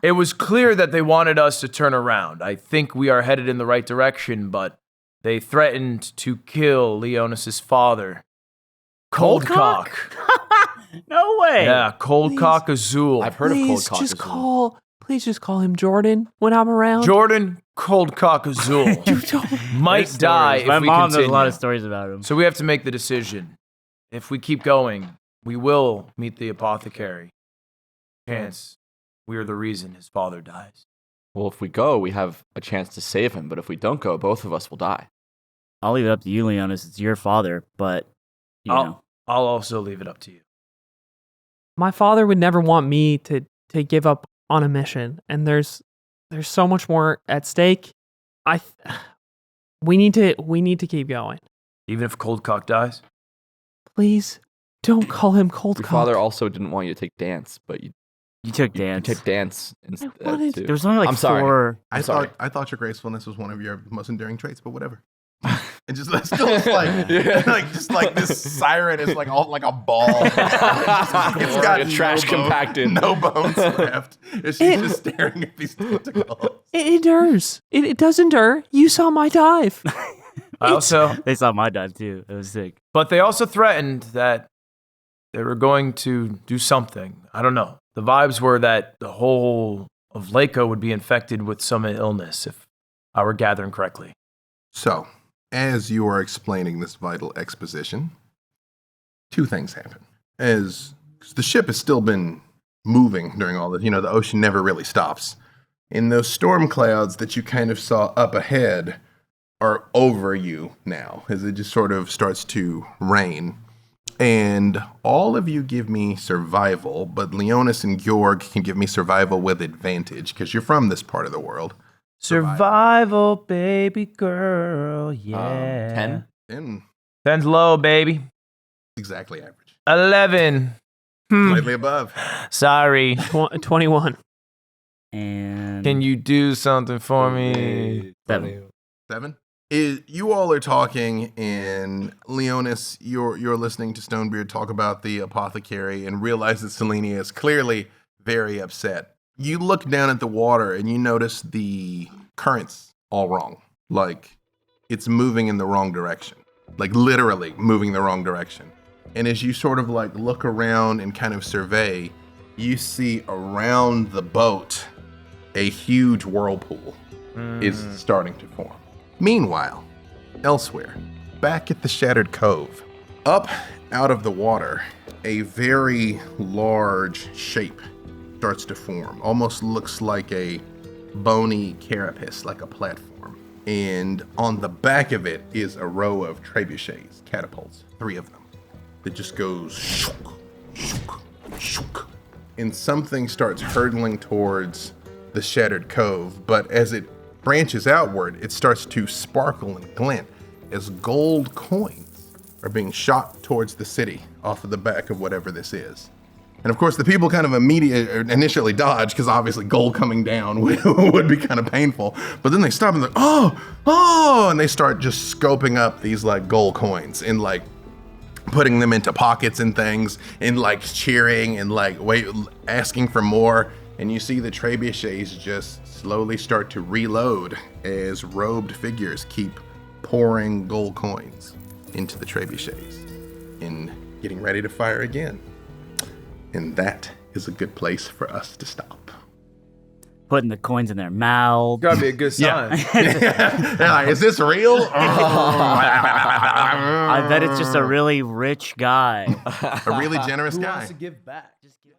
It was clear that they wanted us to turn around. I think we are headed in the right direction, but they threatened to kill Leonus's father. Cold Cock. No way. Yeah, Cold Please. Cock Azul. I've heard of cold cock. Please just call him Jordan when I'm around. Jordan Cold Cock Azul might There's die stories. if My we mom continue. knows a lot of stories about him. So we have to make the decision. If we keep going, we will meet the apothecary. Chance, we are the reason his father dies. Well, if we go, we have a chance to save him. But if we don't go, both of us will die. I'll leave it up to you, Leonus. It's your father, but you know. I'll also leave it up to you. My father would never want me to give up on a mission, and there's so much more at stake. We need to keep going. Even if Cold Cock dies? Please don't call him Cold Your Cock. father also didn't want you to take dance, but you took dance. took dance instead wanted- too. There was only like I'm sorry. four. I sorry. thought your gracefulness was one of your most enduring traits, but whatever. And just still just like this siren is like all like a ball. It's got a trash compacted. No bones left. And she's just staring at these tentacles. It endures. It does endure. You saw my dive. They saw my dive too. It was sick. But they also threatened that they were going to do something. I don't know. The vibes were that the whole of Lako would be infected with some illness, if I were gathering correctly. So, as you are explaining this vital exposition, two things happen. As the ship has still been moving during all this, the ocean never really stops. And those storm clouds that you kind of saw up ahead are over you now, as it just sort of starts to rain. And all of you give me survival, but Leonus and Gorg can give me survival with advantage, because you're from this part of the world. Survival, baby girl, yeah. 10? 10. 10's low, baby. Exactly average. 11. Slightly above. Sorry. 21. And Can you do something for me? 7. 7? You all are talking, and Leonus, you're listening to Stonebeard talk about the apothecary and realize that Selenia is clearly very upset. You look down at the water and you notice the current's all wrong. Like, it's moving in the wrong direction. Like, literally moving the wrong direction. And as you sort of like look around and kind of survey, you see around the boat a huge whirlpool is starting to form. Meanwhile, elsewhere, back at the Shattered Cove, up out of the water, a very large shape starts to form. Almost looks like a bony carapace, like a platform. And on the back of it is a row of trebuchets, catapults, 3 of them, that just goes shook, shook, shook. And something starts hurtling towards the Shattered Cove, but as it branches outward, it starts to sparkle and glint as gold coins are being shot towards the city off of the back of whatever this is. And of course, the people kind of initially dodge, because obviously gold coming down would be kind of painful. But then they stop and they're like, oh, and they start just scoping up these like gold coins and like putting them into pockets and things and like cheering and like asking for more. And you see the trebuchets just slowly start to reload as robed figures keep pouring gold coins into the trebuchets and getting ready to fire again. And that is a good place for us to stop. Putting the coins in their mouth. Gotta be a good sign. Like, is this real? I bet it's just a really rich guy. A really generous Who guy. wants to give back? Just give.